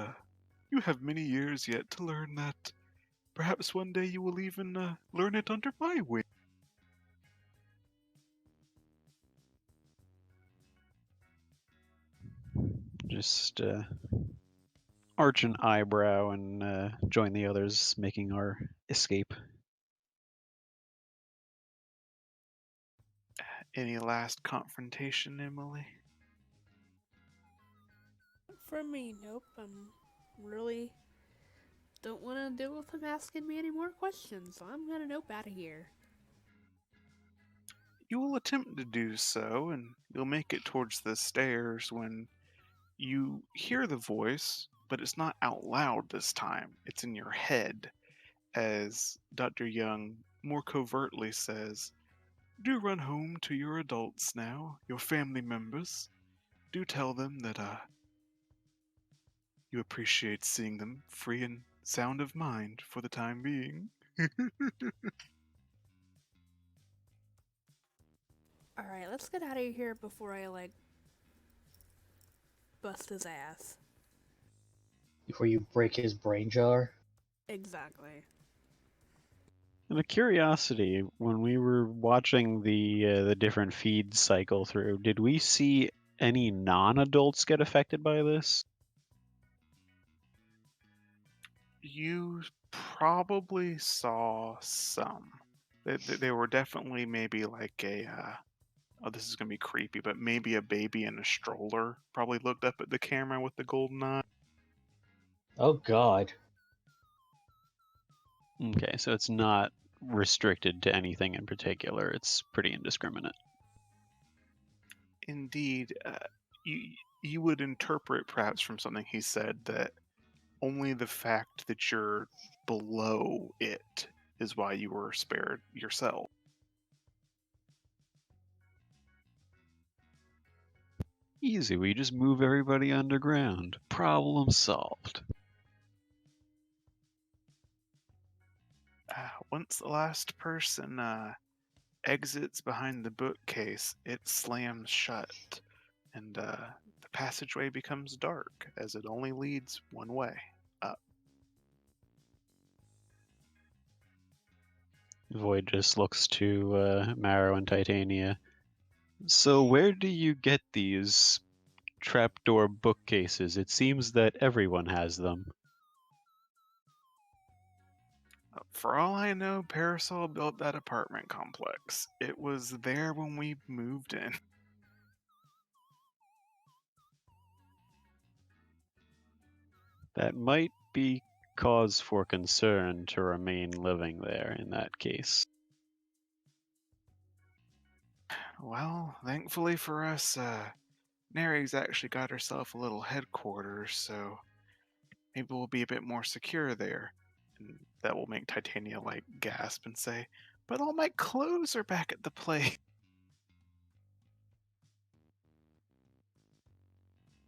you have many years yet to learn that. Perhaps one day you will even learn it under my wing. Just arch an eyebrow and join the others making our escape. Any last confrontation, Emily? For me, nope. I'm really don't want to deal with him asking me any more questions, so I'm gonna nope out of here. You will attempt to do so, and you'll make it towards the stairs when you hear the voice, but it's not out loud this time. It's in your head, as Dr. Young more covertly says, Do run home to your adults now, your family members. Do tell them that you appreciate seeing them free and sound of mind for the time being. Alright, let's get out of here before I, bust his ass. Before you break his brain jar? Exactly. And a curiosity, when we were watching the different feeds cycle through, did we see any non-adults get affected by this? You probably saw some. They were definitely maybe like a. Oh, this is gonna be creepy, but maybe a baby in a stroller probably looked up at the camera with the golden eye. Oh God. Okay, so it's not restricted to anything in particular. It's pretty indiscriminate. Indeed, you would interpret perhaps from something he said that only the fact that you're below it is why you were spared yourself. Easy, we just move everybody underground. Problem solved. Once the last person exits behind the bookcase, it slams shut, and the passageway becomes dark as it only leads one way, up. Void just looks to Marrow and Titania. So where do you get these trapdoor bookcases? It seems that everyone has them. For all I know, Parasol built that apartment complex. It was there when we moved in. That might be cause for concern to remain living there in that case. Well, thankfully for us, Neri's actually got herself a little headquarters, so maybe we'll be a bit more secure there. And that will make Titania like gasp and say, "But all my clothes are back at the place."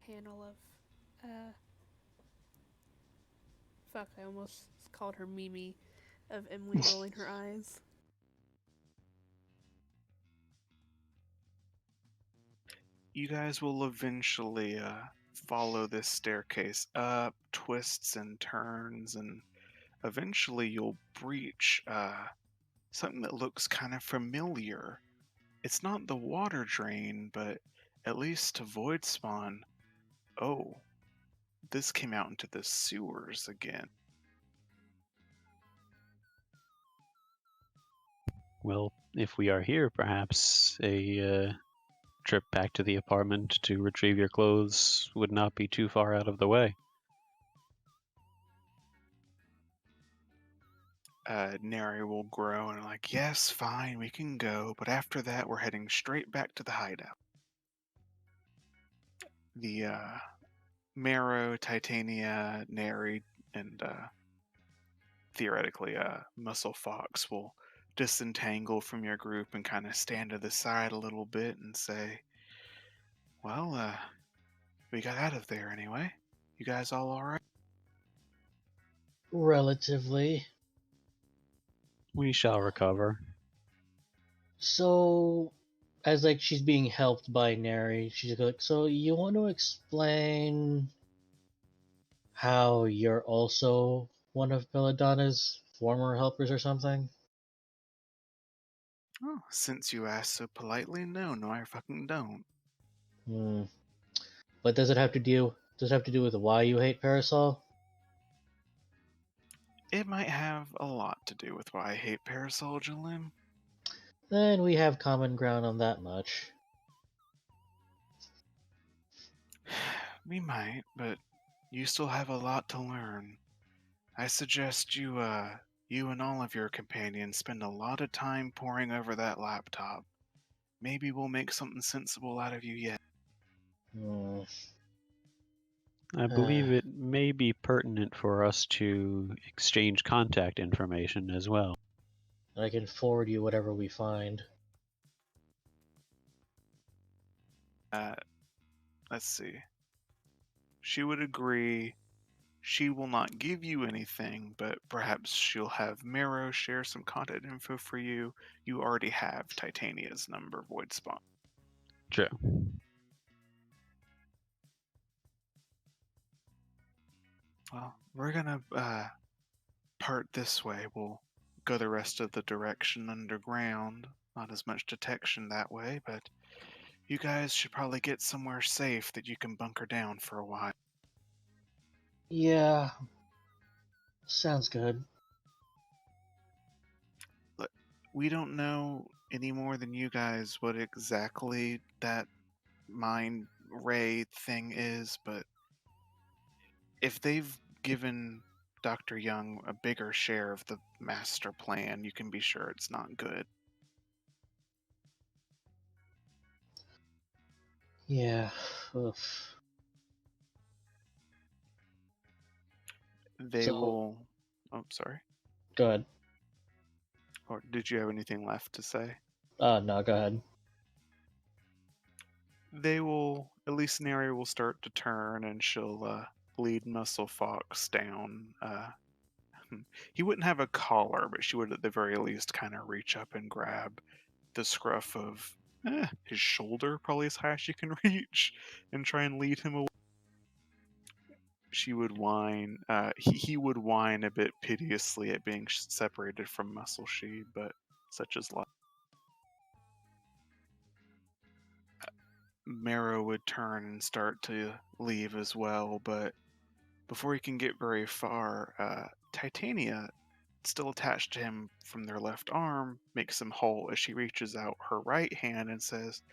Panel of, fuck, I almost called her Mimi, of Emily rolling her eyes. You guys will eventually follow this staircase up, twists and turns, and eventually you'll breach something that looks kind of familiar. It's not the water drain, but at least to Void Spawn, oh, this came out into the sewers again. Well, if we are here, perhaps a trip back to the apartment to retrieve your clothes would not be too far out of the way. Neri will groan and like, yes, fine, we can go, but after that, we're heading straight back to the hideout. The Marrow, Titania, Neri, and theoretically Muscle Fox will disentangle from your group and kind of stand to the side a little bit and say, well, we got out of there anyway. You guys all alright? Relatively. We shall recover. So, as like she's being helped by Neri, she's like, so you want to explain how you're also one of Belladonna's former helpers or something? Oh, since you asked so politely, no, I fucking don't. Hmm. But does it have to do with why you hate Parasol? It might have a lot to do with why I hate Parasol, Jalim. Then we have common ground on that much. We might, but you still have a lot to learn. I suggest you and all of your companions spend a lot of time poring over that laptop. Maybe we'll make something sensible out of you yet. Hmm. I believe it may be pertinent for us to exchange contact information as well. I can forward you whatever we find. Let's see. She would agree. She will not give you anything, but perhaps she'll have Marrow share some contact info for you. You already have Titania's number, Void Spawn. True. Well, we're gonna part this way. We'll go the rest of the direction underground. Not as much detection that way, but You guys should probably get somewhere safe that you can bunker down for a while. Yeah. Sounds good. We don't know any more than you guys what exactly that mind ray thing is, but if they've given Dr. Young a bigger share of the master plan, you can be sure it's not good. Yeah. Oof. They So- will. Oh, sorry. Good. Or did you have anything left to say? No, go ahead. They will. At least Neri will start to turn, and she'll lead Muscle Fox down. He wouldn't have a collar, but she would at the very least kind of reach up and grab the scruff of his shoulder, probably as high as she can reach, and try and lead him away. She would whine. He would whine a bit piteously at being separated from Muscle Sheed, but such is life. Marrow would turn and start to leave as well, but before he can get very far, Titania, still attached to him from their left arm, makes him halt as she reaches out her right hand and says,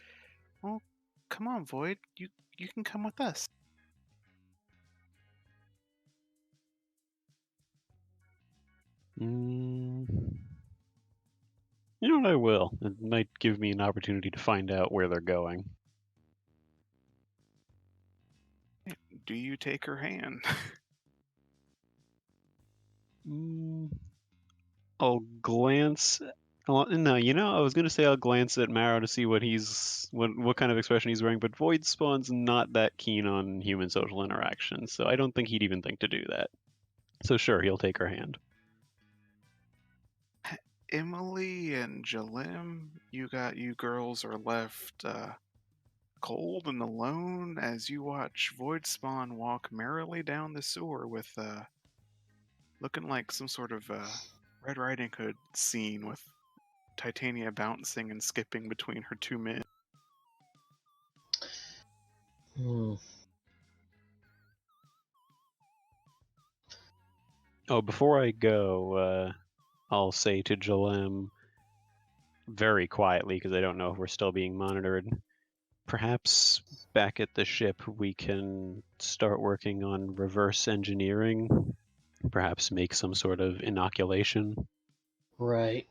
"Well, come on, Void. You can come with us." You know what, I will. It might give me an opportunity to find out where they're going. Do you take her hand? I'll glance. No, I was gonna say I'll glance at Marrow to see what kind of expression he's wearing, but Void Spawn's not that keen on human social interaction, so I don't think he'd even think to do that. So sure, he'll take her hand. Emily and Jalim, you girls are left cold and alone as you watch Void Spawn walk merrily down the sewer with looking like some sort of Red Riding Hood scene with Titania bouncing and skipping between her two men. Hmm. Oh, before I go, I'll say to Jalem very quietly, because I don't know if we're still being monitored. Perhaps back at the ship we can start working on reverse engineering. Perhaps make some sort of inoculation. Right.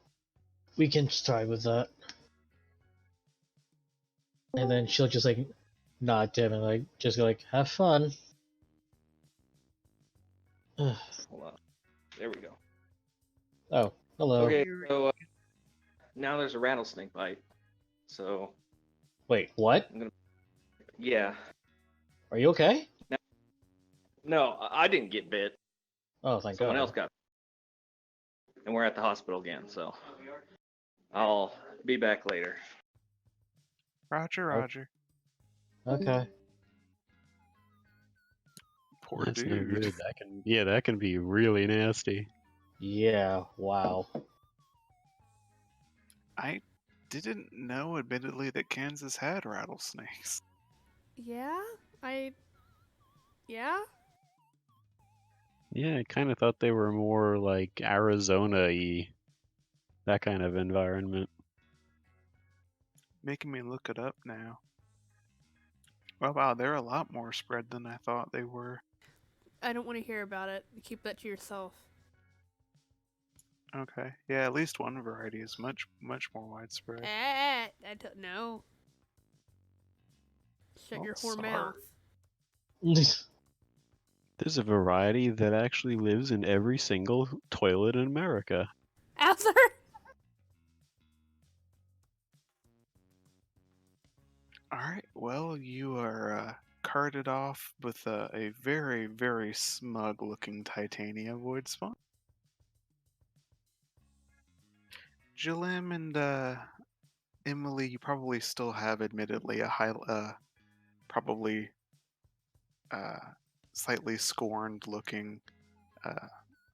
We can try with that. And then she'll just like nod to him and like just go like, have fun. Hold on. There we go. Oh, hello. Okay, so now there's a rattlesnake bite. So Wait, what? yeah. Are you okay? No, I didn't get bit. Oh, thank Someone God. else got. And we're at the hospital again, so I'll be back later. Roger. Okay. Poor That's no dude. good. That can be really nasty. Yeah, wow. I didn't know, admittedly, that Kansas had rattlesnakes. Yeah? Yeah? Yeah, I kind of thought they were more like Arizona-y, that kind of environment. Making me look it up now. Oh wow, they're a lot more spread than I thought they were. I don't want to hear about it. Keep that to yourself. Okay, yeah, at least one variety is much more widespread. No. Shut Oh, your whore sorry. mouth. There's a variety that actually lives in every single toilet in America. Answer! Alright, well, you are carted off with a very, very smug-looking Titania Void Spawn. Jalim and Emily, you probably still have, admittedly, a probably slightly scorned-looking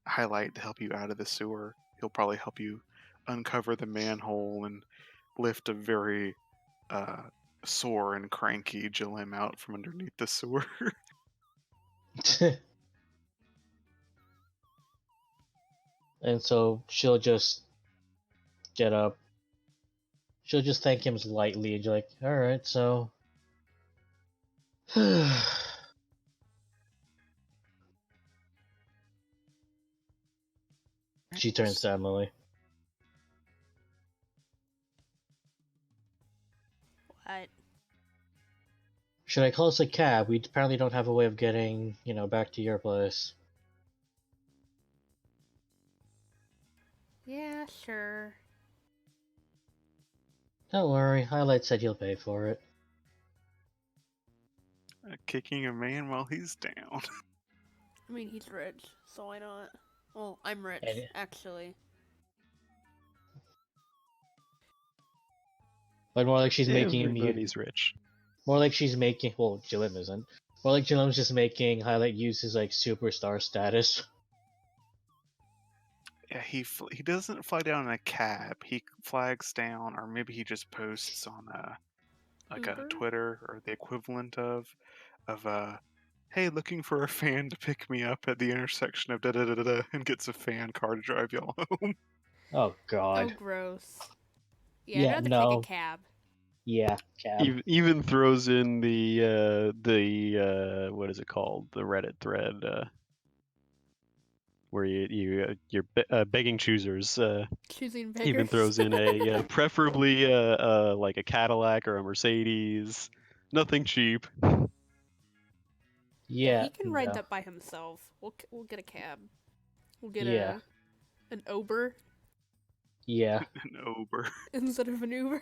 highlight to help you out of the sewer. He'll probably help you uncover the manhole and lift a very sore and cranky Jillim out from underneath the sewer. And so she'll just get up. She'll just thank him lightly and be like, alright, so. She turns to Emily. What? Should I call us a cab? We apparently don't have a way of getting, back to your place. Yeah, sure. Don't worry, Highlight said he'll pay for it. Kicking a man while he's down. I mean, he's rich, so why not? Well, I'm rich, And- actually. But more like she's making him Everybody's rich. More like she's making. Well, Jillim isn't. More like Jillim's just making Highlight use his superstar status. Yeah, he doesn't fly down in a cab. He flags down, or maybe he just posts on a Uber? Twitter or the equivalent of hey, looking for a fan to pick me up at the intersection of da da da da da, and gets a fan car to drive y'all home. Oh Oh, God. gross. Yeah, Yeah, I'd rather no. take a cab. Yeah, cab. Even throws in the what is it called? The Reddit thread where you're begging choosers. Choosing beggars. Even throws in a preferably like a Cadillac or a Mercedes. Nothing cheap. Yeah, he can ride no. that by himself. We'll get a cab. We'll get Yeah. an Uber Yeah. An Uber. instead of an Uber.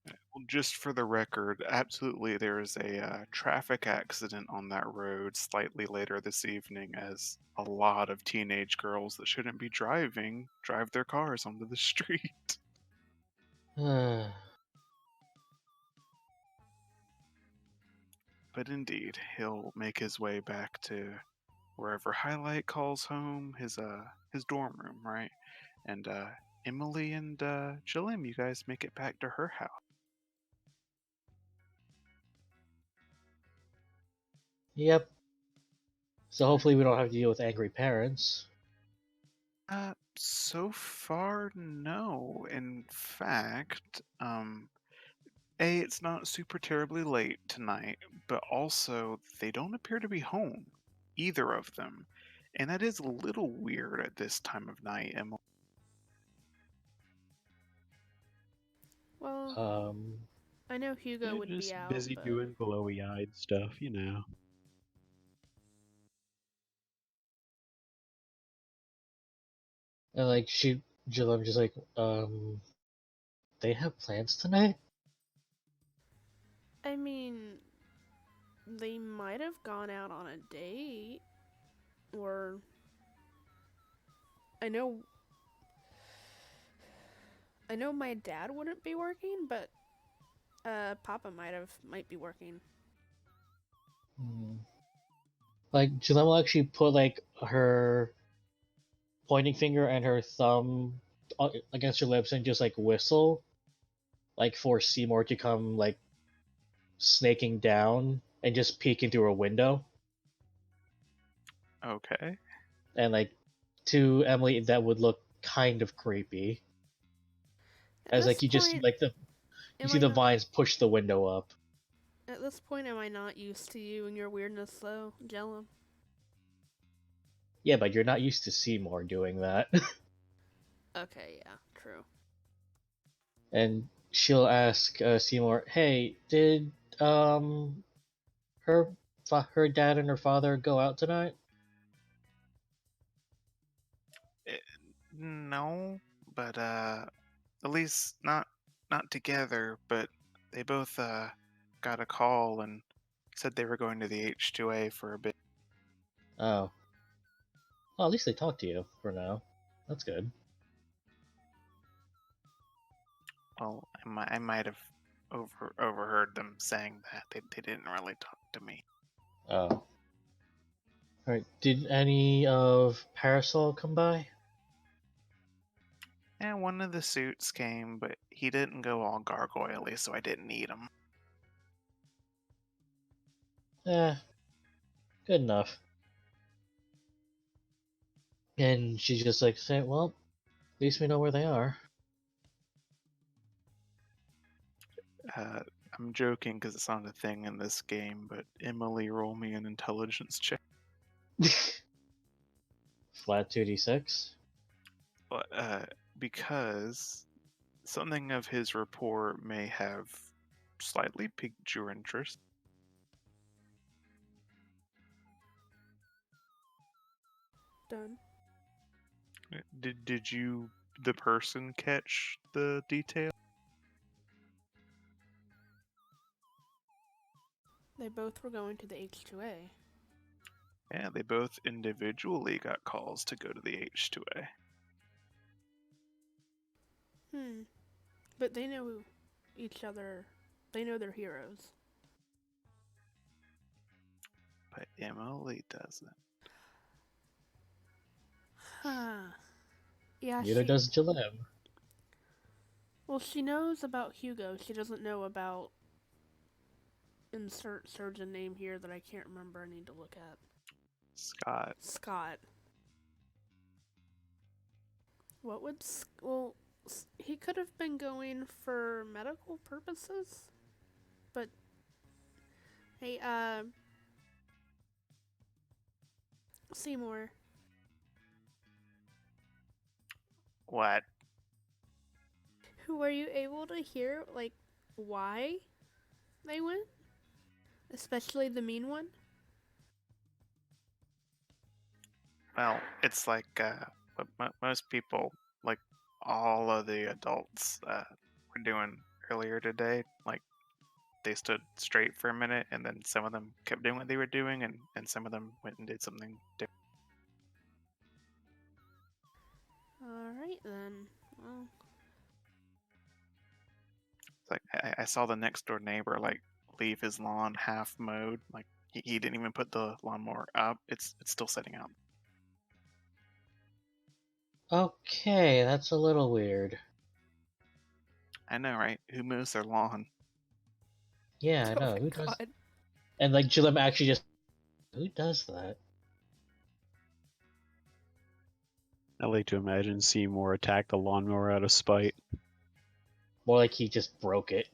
Well, just for the record, absolutely, there is a traffic accident on that road slightly later this evening, as a lot of teenage girls that shouldn't be driving drive their cars onto the street. But indeed, he'll make his way back to wherever Highlight calls home, his dorm room, right? And Emily and Jillian, you guys make it back to her house. Yep. So hopefully we don't have to deal with angry parents. So far, no. In fact, it's not super terribly late tonight, but also they don't appear to be home, either of them. And that is a little weird at this time of night, Emily. Well, I know Hugo They're would just be out. busy but... doing glowy-eyed stuff, you know. And like Jillim just like, they have plans tonight? I mean, they might have gone out on a date, or I know my dad wouldn't be working, but Papa might be working. Like Jillim will actually put like her pointing finger and her thumb against her lips and just like whistle, like for Seymour to come like snaking down and just peek into her window. Okay. And like to Emily, that would look kind of creepy. As like you just see like you see the vines push the window up. At this point, am I not used to you and your weirdness, though, Jellum? Yeah, but you're not used to Seymour doing that. Okay, yeah, true. And she'll ask Seymour, "Hey, did her dad and her father go out tonight?" No, but at least not together. But they both got a call and said they were going to the H2A for a bit. Oh. Well, at least they talked to you for now. That's good. Well, I might have overheard them saying that they didn't really talk to me. Oh. Alright, did any of Parasol come by? And one of the suits came, but he didn't go all gargoyle-y, so I didn't need him. Eh, good enough. And she's just like, say, well, at least we know where they are. I'm joking because it's not a thing in this game, but Emily, roll me an intelligence check. Flat 2d6. But because something of his report may have slightly piqued your interest. Done. Did you, the person, catch the detail? They both were going to the H2A. Yeah, they both individually got calls to go to the H2A. But they know each other. They know they're heroes. But Emily doesn't. Huh. Yeah, Neither does Jalem. Well, she knows about Hugo. She doesn't know about... Insert surgeon name here that I can't remember. I need to look at. Scott. Scott. What would... Well, he could have been going for medical purposes? But... Hey, Seymour. What? Were you able to hear, like, why they went? Especially the mean one? Well, it's like what most people, like all of the adults, were doing earlier today. Like, they stood straight for a minute, and then some of them kept doing what they were doing, and some of them went and did something different. Alright then. Well, It's like I saw the next door neighbor like leave his lawn half mowed. Like he didn't even put the lawnmower up. It's still sitting out. Okay, that's a little weird. I know, right? Who mows their lawn? Yeah, I oh know. my Who does? god. And like Jalem actually just, who does that? I like to imagine Seymour attacked the lawnmower out of spite. More like he just broke it.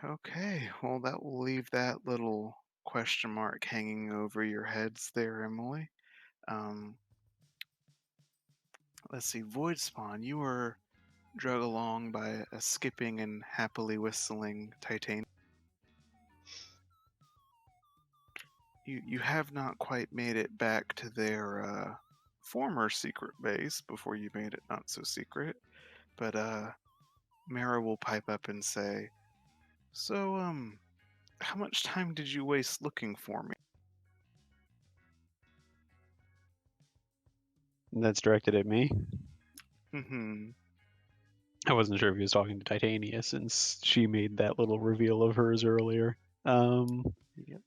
Okay, well, that will leave that little question mark hanging over your heads there, Emily. Let's see, Void Spawn, you were drug along by a skipping and happily whistling Titan. You have not quite made it back to their former secret base before you made it not so secret, but Mara will pipe up and say, "So, how much time did you waste looking for me?" That's directed at me. Mm-hmm. I wasn't sure if he was talking to Titania since she made that little reveal of hers earlier. Yep.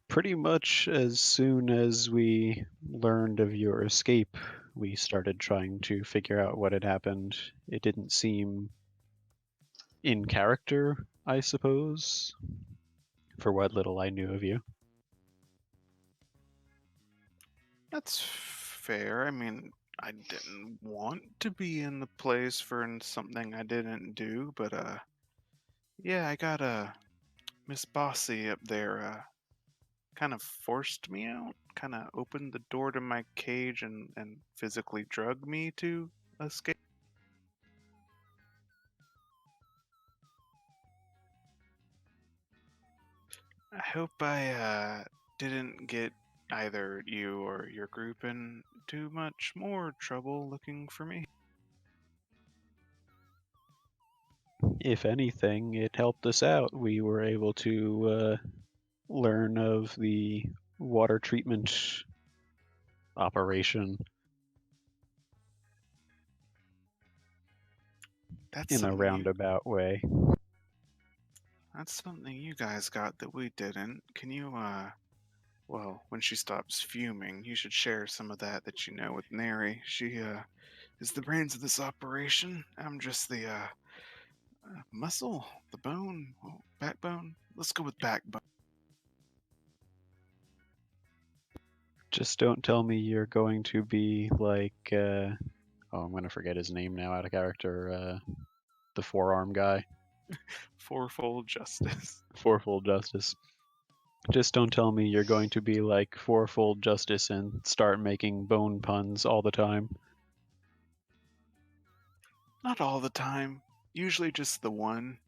Pretty much as soon as we learned of your escape, we started trying to figure out what had happened. It didn't seem in character, I suppose, for what little I knew of you. That's fair. I mean, I didn't want to be in the place for something I didn't do, but yeah, I got Miss Bossy up there kind of forced me out, kind of opened the door to my cage and physically drugged me to escape. I hope I didn't get either you or your group in too much more trouble looking for me. If anything, it helped us out. We were able to learn of the water treatment operation That's in a something roundabout way. That's something you guys got that we didn't. Can you, well, when she stops fuming, you should share some of that you know with Neri. She, is the brains of this operation. I'm just the, muscle, the bone, backbone. Let's go with backbone. Just don't tell me you're going to be like, oh, I'm gonna forget his name now out of character. The forearm guy, Fourfold justice. Fourfold Justice. Just don't tell me you're going to be like Fourfold Justice and start making bone puns all the time. Not all the time. Usually just the one.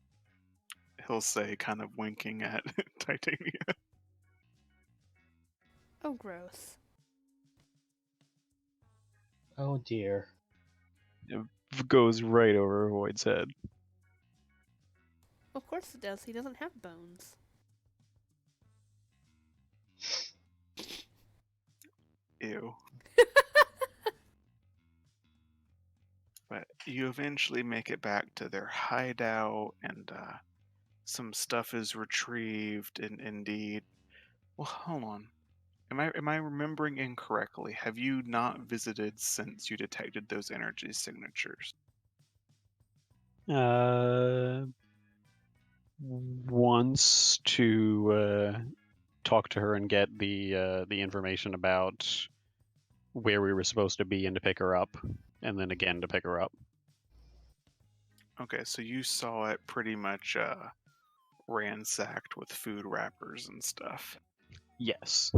He'll say, kind of winking at Titania. Oh, gross. Oh dear. Goes right over Void's head. Of course it does. He doesn't have bones. Ew. But you eventually make it back to their hideout, and some stuff is retrieved. And indeed, well, hold on. Am I remembering incorrectly? Have you not visited since you detected those energy signatures? Once to talk to her and get the information about where we were supposed to be and to pick her up, and then again to pick her up. Okay, so you saw it pretty much ransacked with food wrappers and stuff. Yes.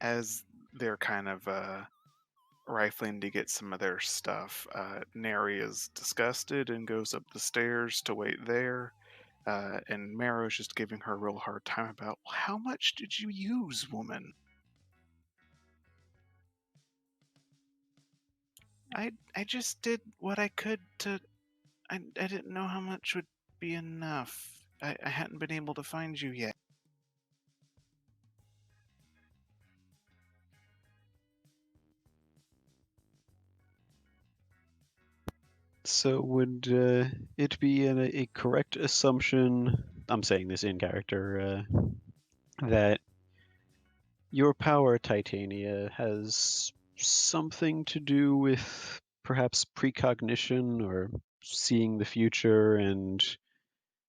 As they're kind of rifling to get some of their stuff, Neri is disgusted and goes up the stairs to wait there. And Marrow's just giving her a real hard time about, how much did you use, woman? I just did what I could to. I didn't know how much would be enough. I hadn't been able to find you yet. So would it be a correct assumption, I'm saying this in character, that your power, Titania, has something to do with perhaps precognition or seeing the future, and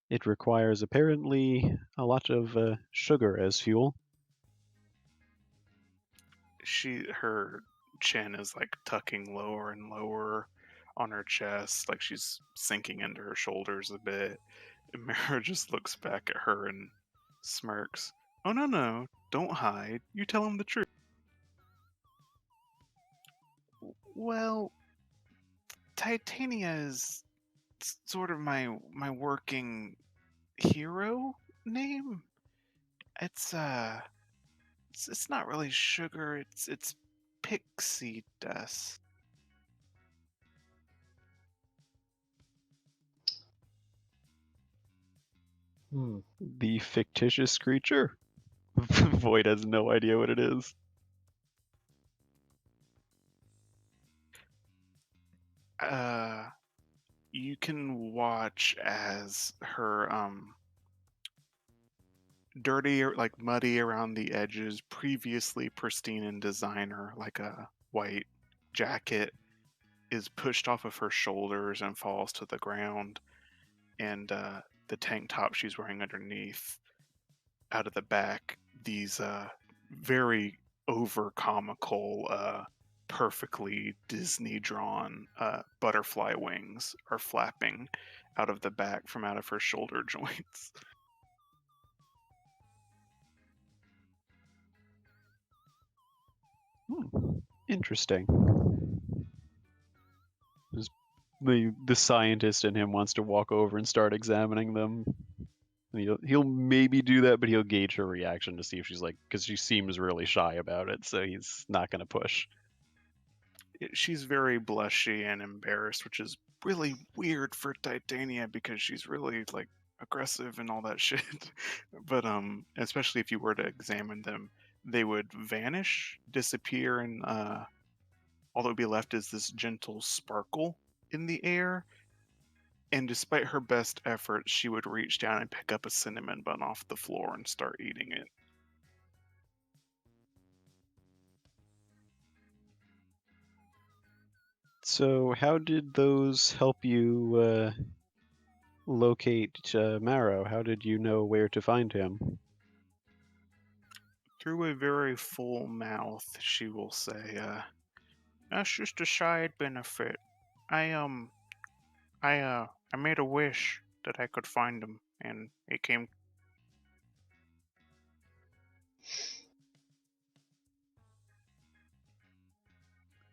it requires apparently a lot of sugar as fuel? Her chin is like tucking lower and lower on her chest, like she's sinking into her shoulders a bit. And Mara just looks back at her and smirks. Oh, no, don't hide. You tell him the truth. Well, Titania is sort of my working hero name. It's not really sugar. It's pixie dust. The fictitious creature? Void has no idea what it is. You can watch as her dirty, or like muddy around the edges, previously pristine in designer, like a white jacket, is pushed off of her shoulders and falls to the ground, and the tank top she's wearing underneath, out of the back, these very over comical, perfectly Disney drawn butterfly wings are flapping out of the back from out of her shoulder joints. Interesting. The scientist in him wants to walk over and start examining them. He'll maybe do that, but he'll gauge her reaction to see if she's like, because she seems really shy about it, so he's not going to push. She's very blushy and embarrassed, which is really weird for Titania because she's really like aggressive and all that shit. But especially if you were to examine them, they would vanish, disappear, and all that would be left is this gentle sparkle in the air. And despite her best efforts, she would reach down and pick up a cinnamon bun off the floor and start eating it. So, how did those help you locate Marrow? How did you know where to find him? Through a very full mouth, she will say, "That's just a side benefit. I I made a wish that I could find him, and it came."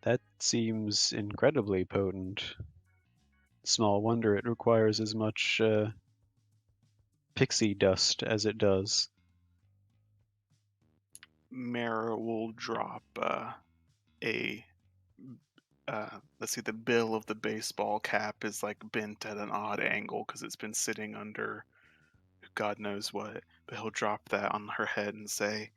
That seems incredibly potent. Small wonder it requires as much pixie dust as it does. Mara will drop a let's see, the bill of the baseball cap is like bent at an odd angle because it's been sitting under God knows what. But he'll drop that on her head and say,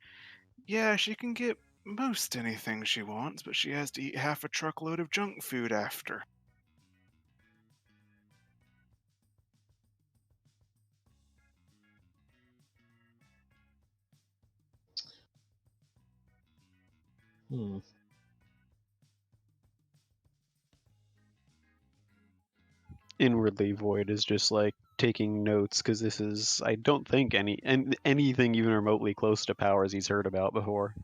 "Yeah, she can get most anything she wants, but she has to eat half a truckload of junk food after." Hmm. Inwardly, Void is just like taking notes because this is, I don't think, anything even remotely close to powers he's heard about before.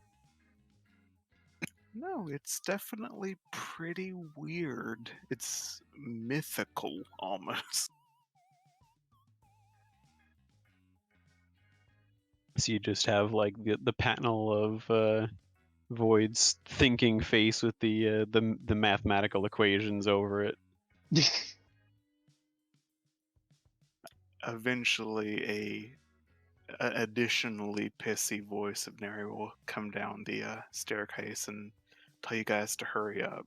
No, it's definitely pretty weird. It's mythical almost. So you just have like the panel of Void's thinking face with the mathematical equations over it. Eventually, a additionally pissy voice of Neri will come down the staircase and tell you guys to hurry up.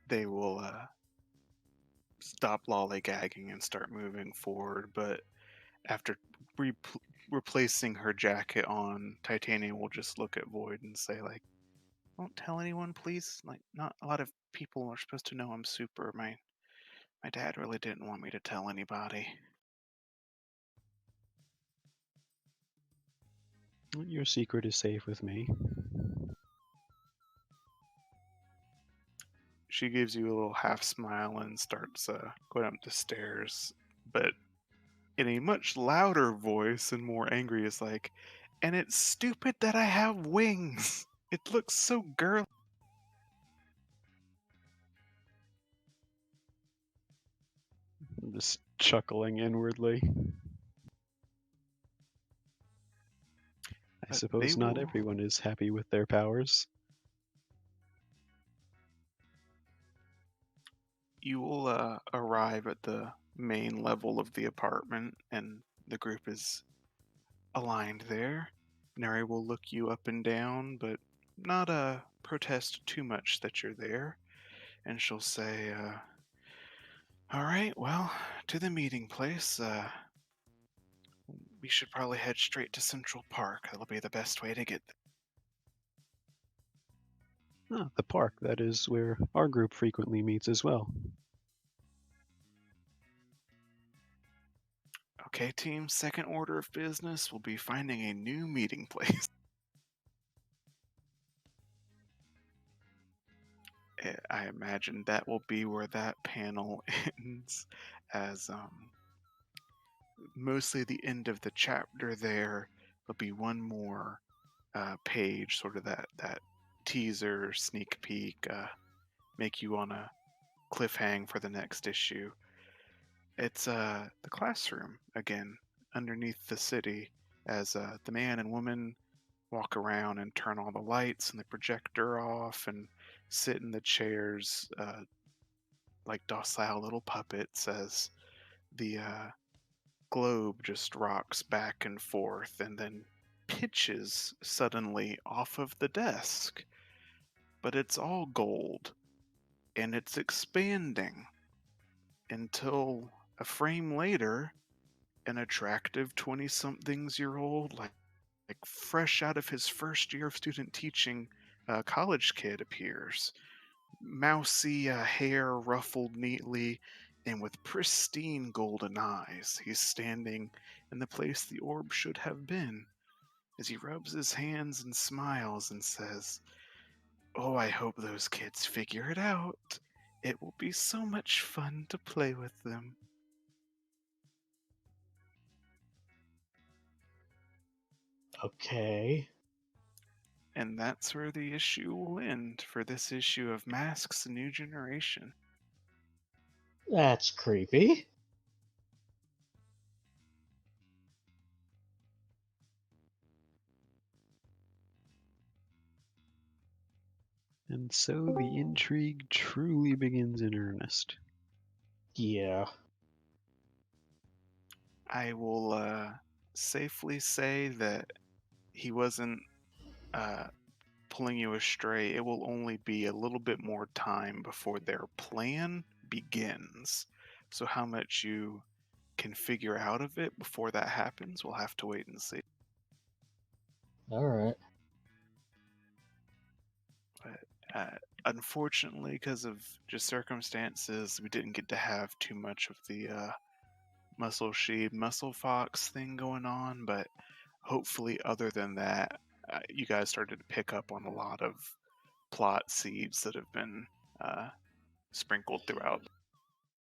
They will stop lollygagging and start moving forward, but after re- replacing her jacket on, Titania will just look at Void and say, like, "Won't tell anyone, please? Like, not a lot of people are supposed to know I'm super. My dad really didn't want me to tell anybody." Your secret is safe with me. She gives you a little half smile and starts going up the stairs, but in a much louder voice and more angry, is like, "And it's stupid that I have wings. It looks so girly." I'm just chuckling inwardly. I They suppose not will. everyone is happy with their powers. You will arrive at the main level of the apartment, and the group is aligned there. Neri will look you up and down, but not protest too much that you're there. And she'll say, "All right, well, to the meeting place. We should probably head straight to Central Park. That'll be the best way to get there." Ah, the park, that is where our group frequently meets as well. Okay, team, second order of business will be finding a new meeting place. I imagine that will be where that panel ends, as mostly the end of the chapter there will be one more page, sort of that teaser, sneak peek, make you want to cliffhang for the next issue. It's the classroom again, underneath the city, as the man and woman walk around and turn all the lights and the projector off and sit in the chairs like docile little puppets as the globe just rocks back and forth and then pitches suddenly off of the desk. But it's all gold and it's expanding until a frame later, an attractive 20-somethings-year-old, like fresh out of his first year of student teaching, college kid appears. mousy hair ruffled neatly and with pristine golden eyes. He's standing in the place the orb should have been as he rubs his hands and smiles and says, "Oh, I hope those kids figure it out. It will be so much fun to play with them." Okay. And that's where the issue will end for this issue of Masks: A New Generation. That's creepy. And so the intrigue truly begins in earnest. Yeah. I will safely say that he wasn't pulling you astray. It will only be a little bit more time before their plan begins. So how much you can figure out of it before that happens, we'll have to wait and see. Alright. Unfortunately, because of just circumstances, we didn't get to have too much of the Muscle Sheep, Muscle Fox thing going on, but hopefully, other than that, you guys started to pick up on a lot of plot seeds that have been sprinkled throughout